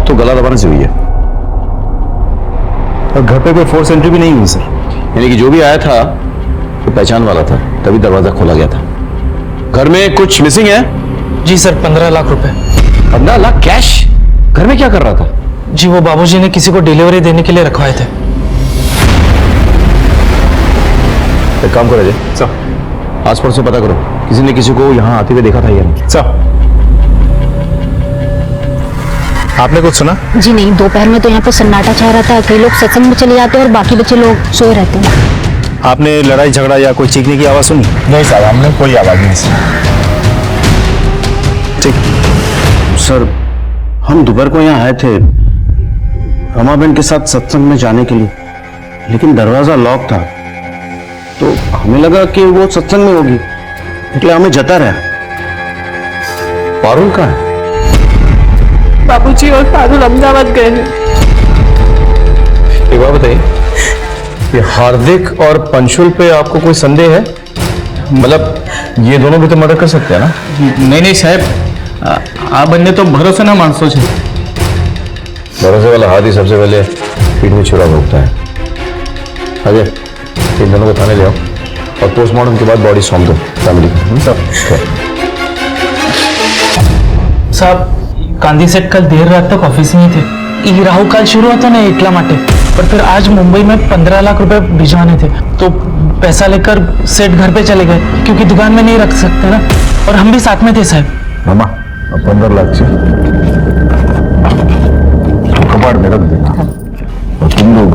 तो गला दबाने से हुई है। और घर पे कोई फोर्स एंट्री भी नहीं हुई सर। यानी कि जो भी आया था वो पहचान वाला था, तभी दरवाजा खोला गया था। घर में कुछ मिसिंग है? जी सर, 15 लाख रुपए। 15 लाख कैश? घर में क्या कर रहा था? जी वो बाबूजी ने किसी को डिलीवरी देने के लिए रखवाए थे। एक काम करो अजय सर, आस पड़ोस से पता करो किसी ने किसी को यहाँ आते हुए देखा था या नहीं। सर आपने कुछ सुना? जी नहीं, दोपहर में तो यहाँ पे सन्नाटा छा रहा था। कई लोग सत्संग में चले जाते हैं और बाकी बच्चे लोग सोए रहते हैं। आपने लड़ाई झगड़ा या कोई चीखने की आवाज सुनी? नहीं साहब, हमने कोई आवाज नहीं सुनी। ठीक सर, हम दोपहर को यहाँ आए थे रमाबेन के साथ सत्संग में जाने के लिए, लेकिन दरवाजा लॉक था तो हमें लगा कि वो सत्संग में होगी, इसलिए हमें जता रहा। पारुल कहाँ है? बाबूजी और पारुल अहमदाबाद गए हैं। एक बात बताइए, ये हार्दिक और पंशुल पे आपको कोई संदेह है? मतलब ये दोनों भी तो मदद कर सकते हैं ना? नहीं साहब, आप बंदे तो भरोसा ना मानसो छे। भरोसे वाला हाथ ही सबसे पहले पीठ में छुरा भोगता है। अजय इन दोनों को थाने ले आओ और पोस्टमार्टम के बाद बॉडी सौंप दो फैमिली को। साहब गांधी सेठ कल देर रात तक ऑफिस में ही थे। ये राहु काल शुरू होता ना इटला माटे, पर फिर आज मुंबई में 15 लाख रुपए भिजवाने थे तो पैसा लेकर सेठ घर पे चले गए क्योंकि दुकान में नहीं रख सकते ना, और हम भी साथ में थे साहब। मामा 15 लाख से कबाड़ में रख देना और तुम लोग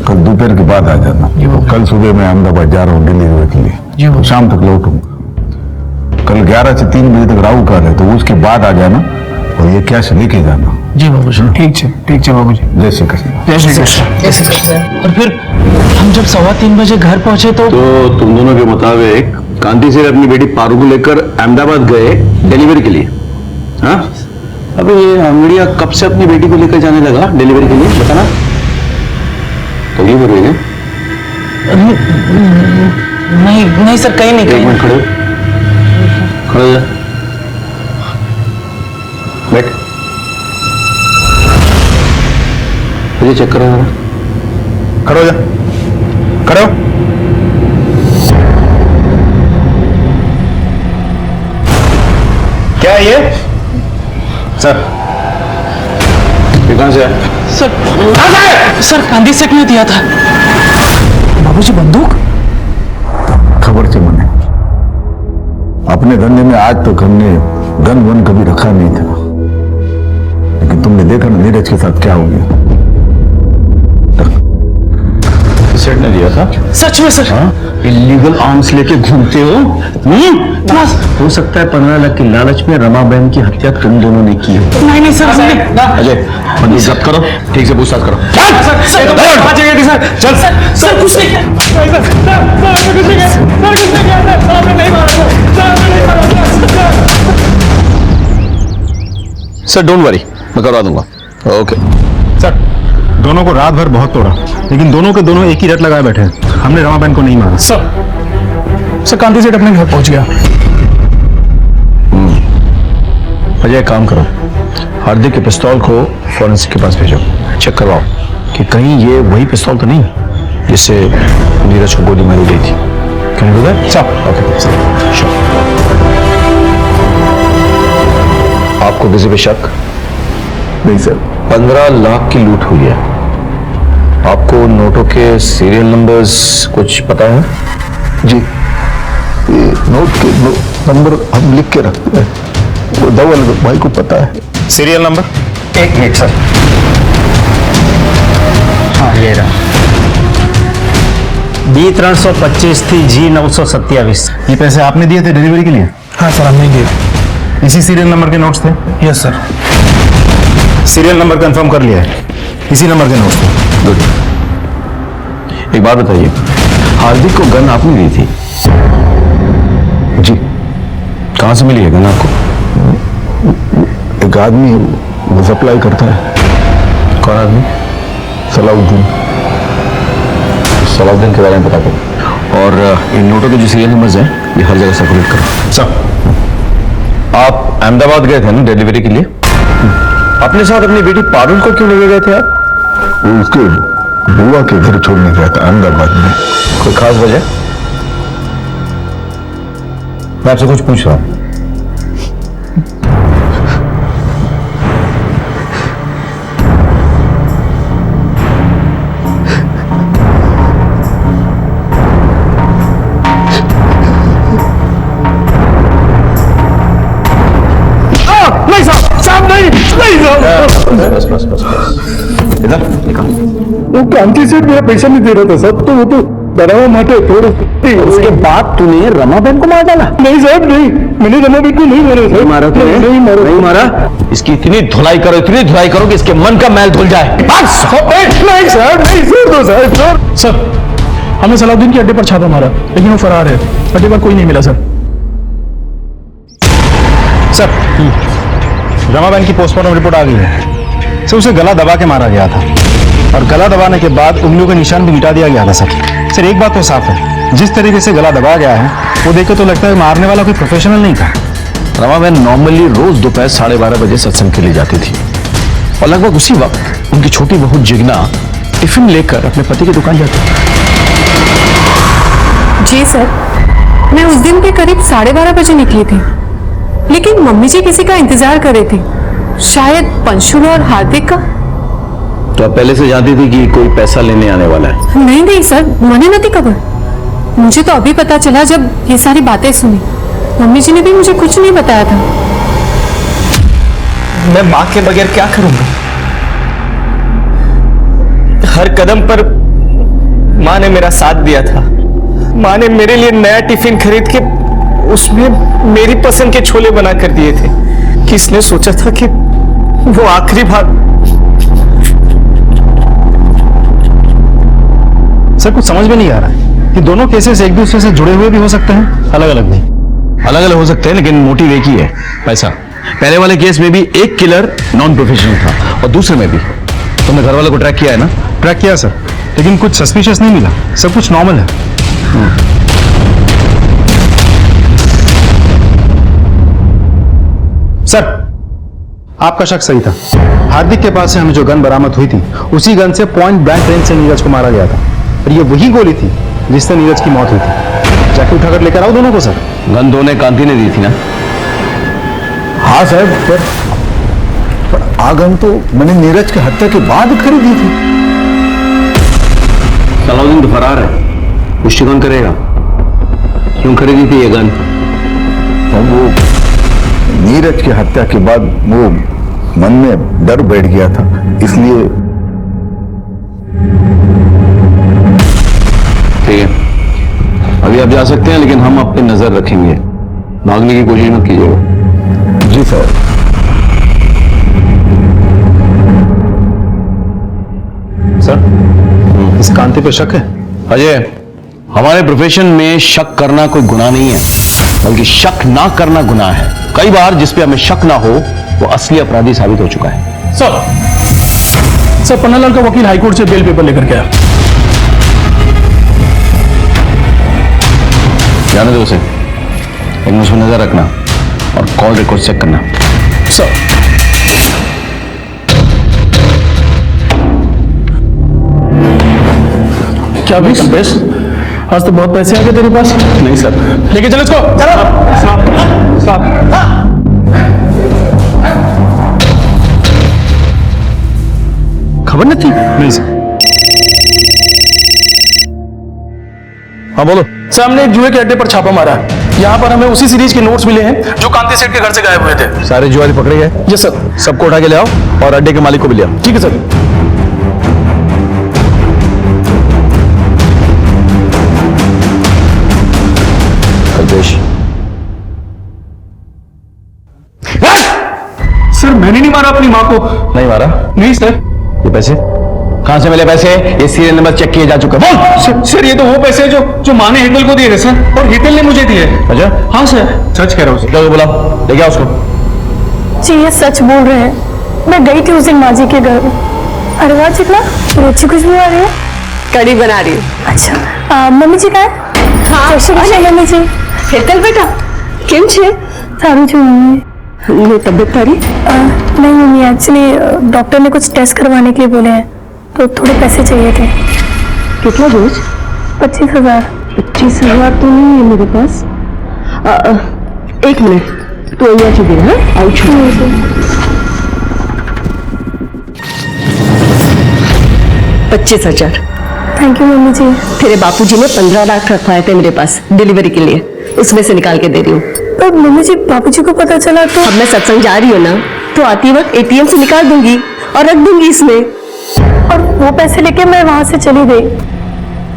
कल दोपहर के बाद आ जाना। कल सुबह मैं अहमदाबाद जा रहा हूँ डिलीवरी के लिए, तो शाम तक लौटूंगा। कल 11 से 3 बजे तक राहु काल है, तो उसके बाद आ जाना और ये कैश लेके जाना। जी बाबूजी। ठीक है बाबूजी। जय श्री कृष्ण। जय श्री कृष्ण। और फिर हम जब 2:15 बजे घर पहुंचे तो तुम दोनों के मुताबिक कांति से अपनी बेटी पारू को लेकर अहमदाबाद गए डिलीवरी के लिए। हाँ, अबे ये अंगड़िया कब से अपनी बेटी को लेकर जाने लगा डिलीवरी के लिए, बताना। तो ये बोल रही है? नहीं सर, कहीं नहीं। एक मिनट खड़े हो जा, बैठ। मुझे चेक करो जरा। खड़े हो जा, खड़े हो। क्या है ये? सर ये कहां से है? सर गांधी सेठ ने दिया था। बाबूजी बंदूक? खबर से मने अपने धंधे में आज तक हमने गन वन कभी रखा नहीं था, लेकिन तुमने देखा ना नीरज के साथ क्या हो गया। सेठ ने दिया था? सच में सर? इलीगल आर्म्स लेके घूमते हो? हो सकता है 15 लाख की लालच में रमाबेन की हत्या तुम दोनों ने की हो। नहीं सर, अजय बंदूक जब्त करो, ठीक से पूछताछ करो। सर कुछ नहीं। सर डोंट वरी, मैं करवा दूंगा। ओके सर, दोनों को रात भर बहुत तोड़ा, लेकिन दोनों के दोनों एक ही रट लगाए बैठे हैं। हमने रमाबेन को नहीं मारा। सर कांति सेठ अपने घर पहुंच गया। अजय काम करो, हार्दिक के पिस्तौल को फॉरेंसिक के पास भेजो, चेक करवाओ कि कहीं ये वही पिस्तौल तो नहीं जिससे नीरज को गोली मारी गई थी। Can you do that? Okay sure. आपको किसी पे शक? नहीं सर। 15 लाख की लूट हुई है। आपको नोटों के सीरियल नंबर्स कुछ पता है? जी, ये नोट के नंबर हम लिख के रखते हैं, वो धवल भाई को पता है। Serial number? 1 minute sir. हाँ ये रहा। B325 थी G927। ये पैसे आपने दिए थे डिलीवरी के लिए? हाँ सर, हमने दिए। इसी सीरियल नंबर के नोट्स थे? Yes sir. Serial number confirm कर लिया है, इसी नंबर के नोट्स थे। गुड। एक बात बताइए, हार्दिक को गन आपने दी थी? जी। कहां से मिली है गन आपको? एक आदमी वो सप्लाई करता है। कौन आदमी? सलाउद्दीन। सलाउद्दीन के बारे में पता करो, और इन नोटों के जो सीरियल नंबर्स हैं ये हर जगह सर्कुलेट करो। सर आप अहमदाबाद गए थे ना डिलीवरी के लिए? अपने साथ अपनी बेटी पारुल को क्यों लेके गए थे आप? वो उसके बुआ के घर छोड़ने गया था अहमदाबाद में। कोई खास वजह? मैं आपसे कुछ पूछ रहा हूं। नहीं साहब, साहब नहीं साहब। बस बस बस बस, इधर निकाल। वो कांति सेठ मेरा पैसा नहीं दे रहा था साहब, तो वो तो डरावा माटे थोड़ा। उसके बाद तूने रमाबेन को मार डाला? नहीं साहब नहीं, मैंने रमाबेन को नहीं मारा। नहीं मारा तूने? नहीं मारा। इसकी इतनी धुलाई करो कि इसके मन का मैल धुल जाए। बस। नहीं साहब, नहीं छोड़ दो साहब। सर, हमने सलाउद्दीन के अड्डे पर छापा मारा, लेकिन वो फरार है। अड्डे पर कोई नहीं मिला सर। सर, रमाबेन की पोस्टमार्टम रिपोर्ट आ गई है। सर, उसे गला दबा के मारा गया था और गला दबाने के बाद उंगलियों के निशान भी मिटा दिया गया था। सर एक बात तो साफ है, जिस तरीके से गला दबाया गया है वो देख के तो लगता है मारने वाला कोई प्रोफेशनल नहीं था। रमाबेन नॉर्मली रोज दोपहर 12:30 बजे सत्संग के लिए जाती थी और लगभग उसी वक्त उनकी छोटी बहू जिग्ना टिफिन लेकर अपने पति की दुकान जाती थी। जी सर, मैं उस दिन के करीब 12:30 बजे निकली थी, लेकिन मम्मी जी किसी का इंतजार कर रही थी, शायद पंशुल और हार्दिक का। तो आप पहले से जानती थी कि कोई पैसा लेने आने वाला है? नहीं नहीं सर, मैंने नहीं खबर। मुझे तो अभी पता चला जब ये सारी बातें सुनी। मम्मी जी ने भी मुझे कुछ नहीं बताया था। मैं माँ के बगैर क्या करूंगा? हर कदम पर माँ ने मेरा साथ दिया था। माँ ने मेरे लिए नया टिफिन खरीद के उसमें मेरी पसंद के छोले बना कर दिए थे। किसने सोचा था कि वो आखिरी बार। सर कुछ समझ में नहीं आ रहा है कि दोनों केसेस एक दूसरे से जुड़े हुए भी हो सकते हैं, अलग अलग नहीं। अलग अलग हो सकते हैं, लेकिन मोटिव एक ही है, पैसा। पहले वाले केस में भी एक किलर नॉन प्रोफेशनल था और दूसरे में भी। तुमने घर वालों को ट्रैक किया है ना? ट्रैक किया सर, लेकिन कुछ सस्पिशियस नहीं मिला, सब कुछ नॉर्मल है। सर, आपका शक सही था। हार्दिक के पास से हमें जो गन बरामद हुई थी, उसी गन से पॉइंट ब्लैंक रेंज से नीरज को मारा गया था और ये वही गोली थी जिससे नीरज की मौत हुई थी। जाके उठाकर लेकर आओ दोनों को सर। गन दोनों कांति ने दी थी ना? हाँ साहब, पर आगन तो मैंने नीरज की हत्या के बाद खरीदी थी। सलाउद्दीन तो फरार है, पुष्टि कौन करेगा? क्यों खरीदी थी ये गन? और वो नीरज की हत्या के बाद वो मन में डर बैठ गया था, इसलिए। ठीक है, अभी आप जा सकते हैं, लेकिन हम आप पे नजर रखेंगे। भागने की कोशिश मत कीजिएगा। जी सर। सर, इस कांति पे शक है? अजय, हमारे प्रोफेशन में शक करना कोई गुनाह नहीं है, बल्कि शक ना करना गुनाह है। कई बार जिस पे हमें शक ना हो वो असली अपराधी साबित हो चुका है। सर, पन्नालाल का वकील हाईकोर्ट से बेल पेपर लेकर गया। जाने दो उसे, लेकिन उसमें नजर रखना और कॉल रिकॉर्ड चेक करना। सर, क्या भाई कल्पेश, आज तो बहुत पैसे आ गए तेरे पास। नहीं सर। लेके चलो इसको। खबर नहीं थी? नहीं सर। हाँ बोलो। सर, हमने एक जुए के अड्डे पर छापा मारा। यहाँ पर हमें उसी सीरीज के नोट्स मिले हैं जो कांति सेठ के घर से गायब हुए थे। सारे जुआरी पकड़े गए? Yes sir. सबको उठा के ले आओ और अड्डे के मालिक को भी ले आओ। ठीक है सर। सर, मैंने नहीं मारा अपनी माँ को। नहीं मारा? नहीं सर। ये पैसे कहां से मिले? पैसे ये सीरियल नंबर चेक किए जा चुके हैं। बोल। सर, ये तो वो पैसे जो माँ ने हितल को दिए थे सर, और हितल ने मुझे दिए। अच्छा? हाँ सर। सच कह रहा हूँ? जाओ बुलाओ, लेके आओ उसको। जी ये सच बोल रहे हैं। मैं गई थी उस दिन माँ जी के घर में। अरे वाह, चिकना अच्छी खुशबू आ रही है। कड़ी बना रही हूँ। अच्छा, मम्मी जी का है? हाँ, मम्मी जी। हितल बेटा केम छे? सारू છું મમ્મી। नहीं तबीयत सारी नहीं मम्मी, एक्चुअली डॉक्टर ने कुछ टेस्ट करवाने के लिए बोले हैं, तो थोड़े पैसे चाहिए थे। कितना रोज? 25,000। 25,000 तो नहीं है मेरे पास। एक मिनट, तो यहाँ चुके हैं। आई छू 25,000। थैंक यू मम्मी जी। तेरे बापूजी ने 15 लाख रखवाए थे मेरे पास डिलीवरी के लिए, उसमें से निकाल के दे रही हूँ। पर मम्मी जी बापूजी को पता चला तो? अब मैं सत्संग जा रही हूँ ना, तो आती वक्त एटीएम से निकाल दूंगी और रख दूंगी इसमें। और वो पैसे लेके मैं वहां से चली गई।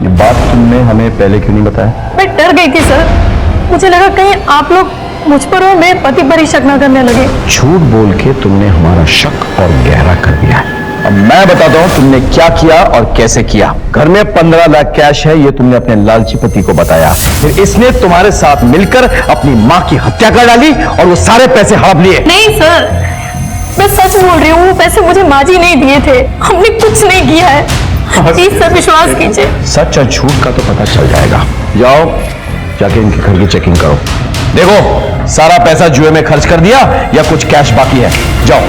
ये बात तुमने हमें पहले क्यों नहीं बताया? मैं डर गई थी सर, मुझे लगा कहीं आप लोग मुझ पर और मेरे पति पर ही शक न करने लगे। झूठ बोल के तुमने हमारा शक और गहरा कर दिया है। अब मैं बताता हूं तुमने क्या किया और कैसे किया। घर में 15 लाख कैश है, ये तुमने अपने लालची पति को बताया। फिर इसने तुम्हारे साथ मिलकर अपनी मां की हत्या कर डाली और वो सारे पैसे हड़प लिए। नहीं सर, मैं सच बोल रही हूँ, वो पैसे मुझे माँ जी नहीं दिए थे, हमने कुछ नहीं किया है। प्लीज सर विश्वास कीजिए। सच और झूठ का तो पता चल जाएगा। जाओ जाके इनके घर की चेकिंग करो, देखो सारा पैसा जुए में खर्च कर दिया या कुछ कैश बाकी है। जाओ।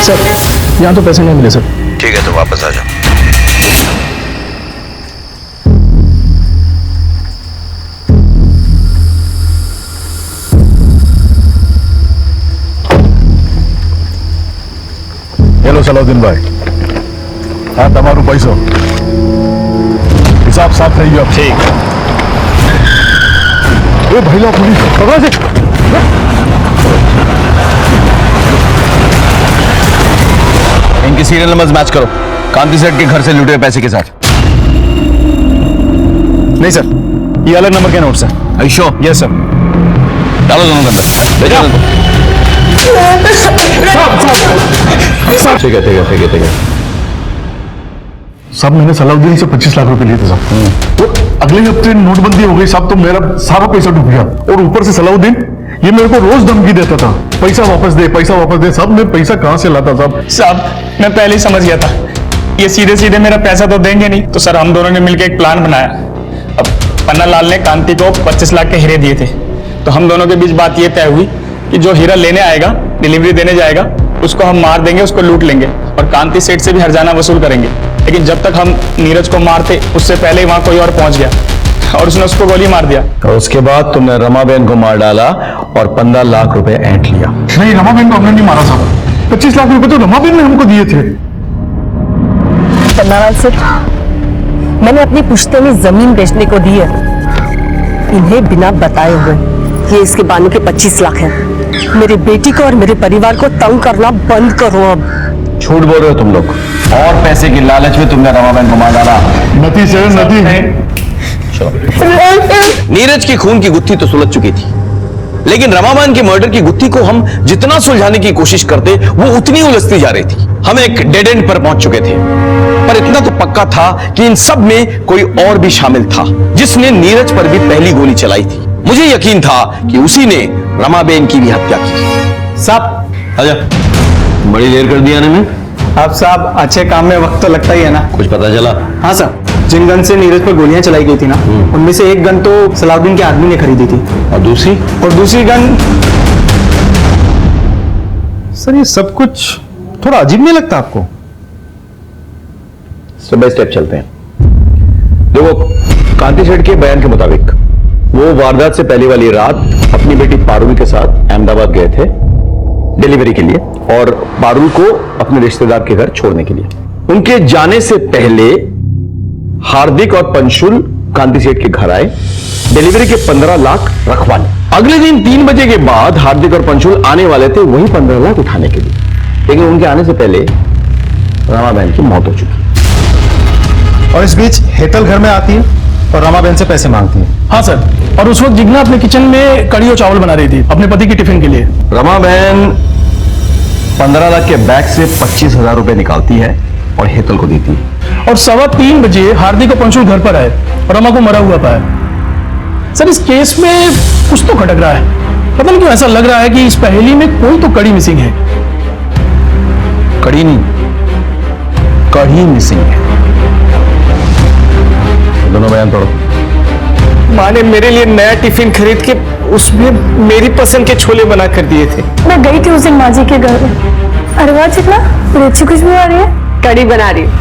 सर यहाँ तो पैसे नहीं मिले सर। ठीक है, तो वापस आ जाओ। हेलो सलाउद्दीन भाई, हाँ તમારું પૈસો हिसाब साफ થઈ ગયો। ठीक। ए भाई ला पुलिस पकड़ो से। इनकी सीरियल नंबर मैच करो, कांति सेठ के घर से लूटे पैसे के साथ। नहीं सर, ये अलग नंबर के नोट्स हैं। आयुषो? Yes sir. डालो दोनों के अंदर, ले जाओ। ठीक है। साहब मैंने सलाउद्दीन से 25 लाख रुपए लिए थे साहब, और अगले हफ्ते नोटबंदी हो गई साहब, तो मेरा सारा पैसा डूब गया। और ऊपर से सलाउद्दीन ये मेरे को रोज धमकी देता था, पैसा वापस दे, पैसा वापस दे। साहब मैं पैसा कहां से लाता साहब? साहब मैं पहले ही समझ गया था, ये सीधे सीधे मेरा पैसा तो देंगे नहीं, तो सर हम दोनों ने मिलकर एक प्लान बनाया। अब पन्ना लाल ने कांति को 25 लाख के हीरे दिए थे, तो हम दोनों के बीच बात ये तय हुई कि जो हीरा लेने आएगा, डिलीवरी देने जाएगा, उसको हम मार देंगे, उसको लूट लेंगे और कांति सेठ से भी हर्जाना वसूल करेंगे। लेकिन जब तक हम नीरज को मारते, उससे पहले ही वहां कोई और पहुंच गया और उसने उसको गोली मार दिया। और उसके बाद तुमने रमाबेन को मार डाला और 15 लाख रुपए ऐंठ लिया। नहीं, रमाबेन को हमने नहीं मारा साहब, 25 लाख रुपए तो रमाबेन ने हमको दिए थे। पन्नालाल सेठ, मैंने अपनी पुश्ते में जमीन बेचने को दी है, इन्हें बिना बताए हुए। ये इसके बानू के 25 लाख हैं। मेरी बेटी को और मेरे परिवार को तंग करना बंद करो अब। झूठ बोल रहे हो तुम लोग, और पैसे की लालच में तुमने रमाबेन को मार डाला। नती से नती है। नीरज की खून की गुत्थी तो सुलझ चुकी थी, लेकिन रमाबेन के मर्डर की गुत्थी को हम जितना सुलझाने की कोशिश करते, वो उतनी उलझती जा रही थी। हम एक डेड एंड पर पहुंच चुके थे, पर इतना तो पक्का था कि इन सब में कोई और भी शामिल था, जिसने नीरज पर भी पहली गोली चलाई थी। मुझे यकीन था कि उसी ने रमाबेन की भी हत्या की। साहब आजा, बड़ी देर कर दी आने में। आप साहब अच्छे काम में वक्त तो लगता ही है ना। कुछ पता चला? हाँ सर, जिन गन से नीरज पर गोलियां चलाई गई थी ना, उनमें से एक गन तो सलाउद्दीन के आदमी ने खरीदी थी। और दूसरी गन। सर ये सब कुछ थोड़ा अजीब नहीं लगता आपको? स्टेप बाय स्टेप चलते हैं। देखो, कांति सेठ के बयान के मुताबिक वो वारदात से पहले वाली रात अपनी बेटी पारुल के साथ अहमदाबाद गए थे डिलीवरी के लिए, और पारुल को अपने रिश्तेदार के घर छोड़ने के लिए। उनके जाने से पहले हार्दिक और पंशुल कांति सेठ के घर आए, डिलीवरी के 15 लाख रखवाने। अगले दिन 3 बजे के बाद हार्दिक और पंशुल आने वाले थे वही 15 लाख उठाने के लिए, लेकिन उनके आने से पहले रमाबेन की मौत हो चुकी। और इस बीच हेतल घर में आती है और रमाबेन से पैसे मांगती है। हाँ सर, और उस वक्त जिग्ना अपने किचन में कड़ी और चावल बना रही थी अपने पति की टिफिन के लिए। रमाबेन 15 लाख के बैग से 25,000 रुपए निकालती है और हेतल को देती है। और 3:15 बजे हार्दिक और पंशुल घर पर आए और रमा को मरा हुआ पाया। सर इस केस में कुछ तो खटक रहा है, पता नहीं क्यों ऐसा लग रहा है कि इस पहेली में कोई तो कड़ी मिसिंग है। कड़ी कहीं नहीं, कहीं मिसिंग है। दोनों बयान पढ़ो। माँ ने मेरे लिए नया टिफिन खरीद के उसमें मेरी पसंद के छोले बना कर दिए थे। मैं गई थी उस दिन माँ जी के घर में। अरे वाह चिकना, बड़ी अच्छी खुशबू आ रही है। कड़ी बना रही हूँ।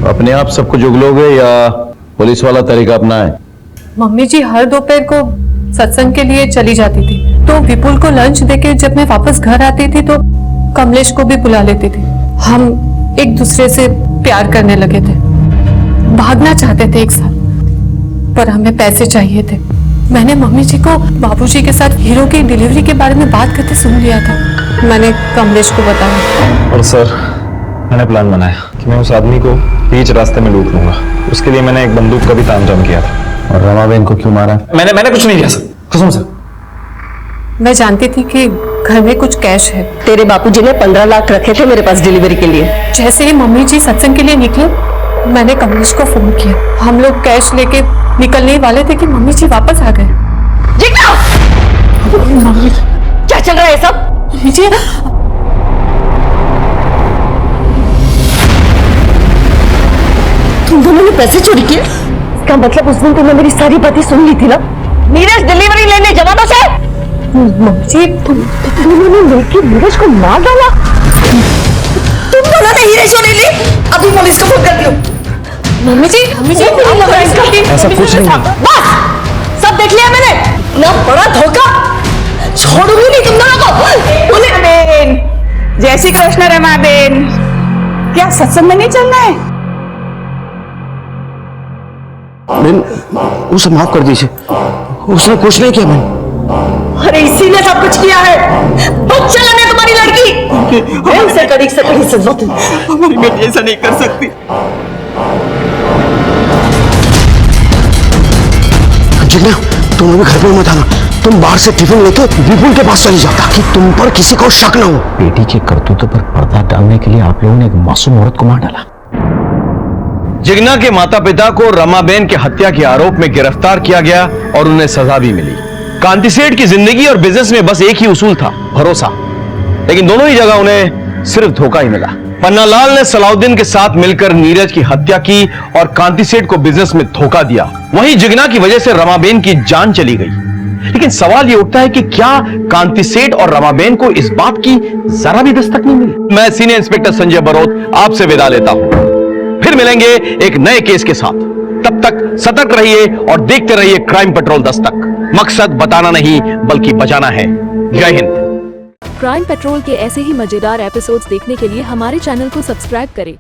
अपने आप सब कुछ उगलोगे या पुलिस वाला तरीका अपनाएं? मम्मी जी हर दोपहर को सत्संग के लिए चली जाती थी, तो विपुल को लंच देके जब मैं वापस घर आती थी तो कमलेश को भी बुला लेती थी। हम एक दूसरे से प्यार करने लगे थे, भागना चाहते थे एक साथ, पर हमें पैसे चाहिए थे। मैंने मम्मी जी को बाबूजी के साथ हीरो की डिलीवरी के बारे में बात करते सुन लिया था। मैंने कमलेश को बताया। और सर, मैंने प्लान बनाया कि मैं उस आदमी को बीच रास्ते में लूट लूंगा। उसके लिए मैंने एक बंदूक का भी तामझाम किया था। और रमाबेन को क्यों मारा? मैंने कुछ नहीं किया सर, कसम से। मैं जानती थी कि घर में कुछ कैश है। तेरे बापूजी ने 15 लाख रखे थे मेरे पास डिलीवरी के लिए। जैसे ही मम्मी जी सत्संग के लिए निकले, मैंने कमलेश को फोन किया। हम लोग कैश लेके निकलने वाले थे कि मम्मी जी वापस आ गए। क्या चल रहा है सब? मम्मी जी, तुम दोनों ने पैसे चोरी किए? इसका मतलब उस दिन तुमने मेरी सारी बातें सुन ली थी ना? नीरज डिलीवरी लेने जवानों से? मम्मी जी, तुम दोनों ने मिलकर नीरज को मार डाला। तुम दोनों ने हीरे चोरी ली? अभी पुलिस को फोन कर दियो। मम्मी जी, ऐसा कुछ नहीं है। बस सब देख लिया मैंने। ना बड़ा धोखा, छोड़ूंगी नहीं तुम दोनों को। रमाबेन, जय श्री कृष्ण रमाबेन। क्या सत्संग में नहीं चलना है? उसे माफ कर दीजिए, उसने कुछ नहीं किया। मैंने अरे इसी ने सब कुछ किया है। बच्चा लाने तुम्हारी लड़की उसे कड़ी से कड़ी सजा दो। हमारी बेटी ऐसा नहीं कर सकती। जिग्ना, तुम अभी घर पे मत आना। तुम बाहर से टिफिन लेके विपुल के पास चली जाओ ताकि तुम पर किसी को शक न हो। बेटी के करतूतों पर पर्दा डालने के लिए आप लोगों ने एक मासूम औरत को मार डाला। जिग्ना के माता पिता को रमाबेन के हत्या के आरोप में गिरफ्तार किया गया और उन्हें सजा भी मिली। कांति सेठ की जिंदगी और बिजनेस में बस एक ही उसूल था, भरोसा। लेकिन दोनों ही जगह उन्हें सिर्फ धोखा ही मिला। पन्नालाल ने सलाउद्दीन के साथ मिलकर नीरज की हत्या की और कांति सेठ को बिजनेस में धोखा दिया। वहीं जिग्ना की वजह से रमाबेन की जान चली गई। लेकिन सवाल यह उठता है कि क्या कांति सेठ और रमाबेन को इस बात की जरा भी दस्तक नहीं मिली? मैं सीनियर इंस्पेक्टर संजय बरोत आपसे विदा लेता हूं। फिर मिलेंगे एक नए केस के साथ। तब तक सतर्क रहिए और देखते रहिए क्राइम पेट्रोल दस्तक। मकसद बताना नहीं बल्कि बचाना है। जय हिंद। क्राइम पेट्रोल के ऐसे ही मजेदार एपिसोड्स देखने के लिए हमारे चैनल को सब्सक्राइब करें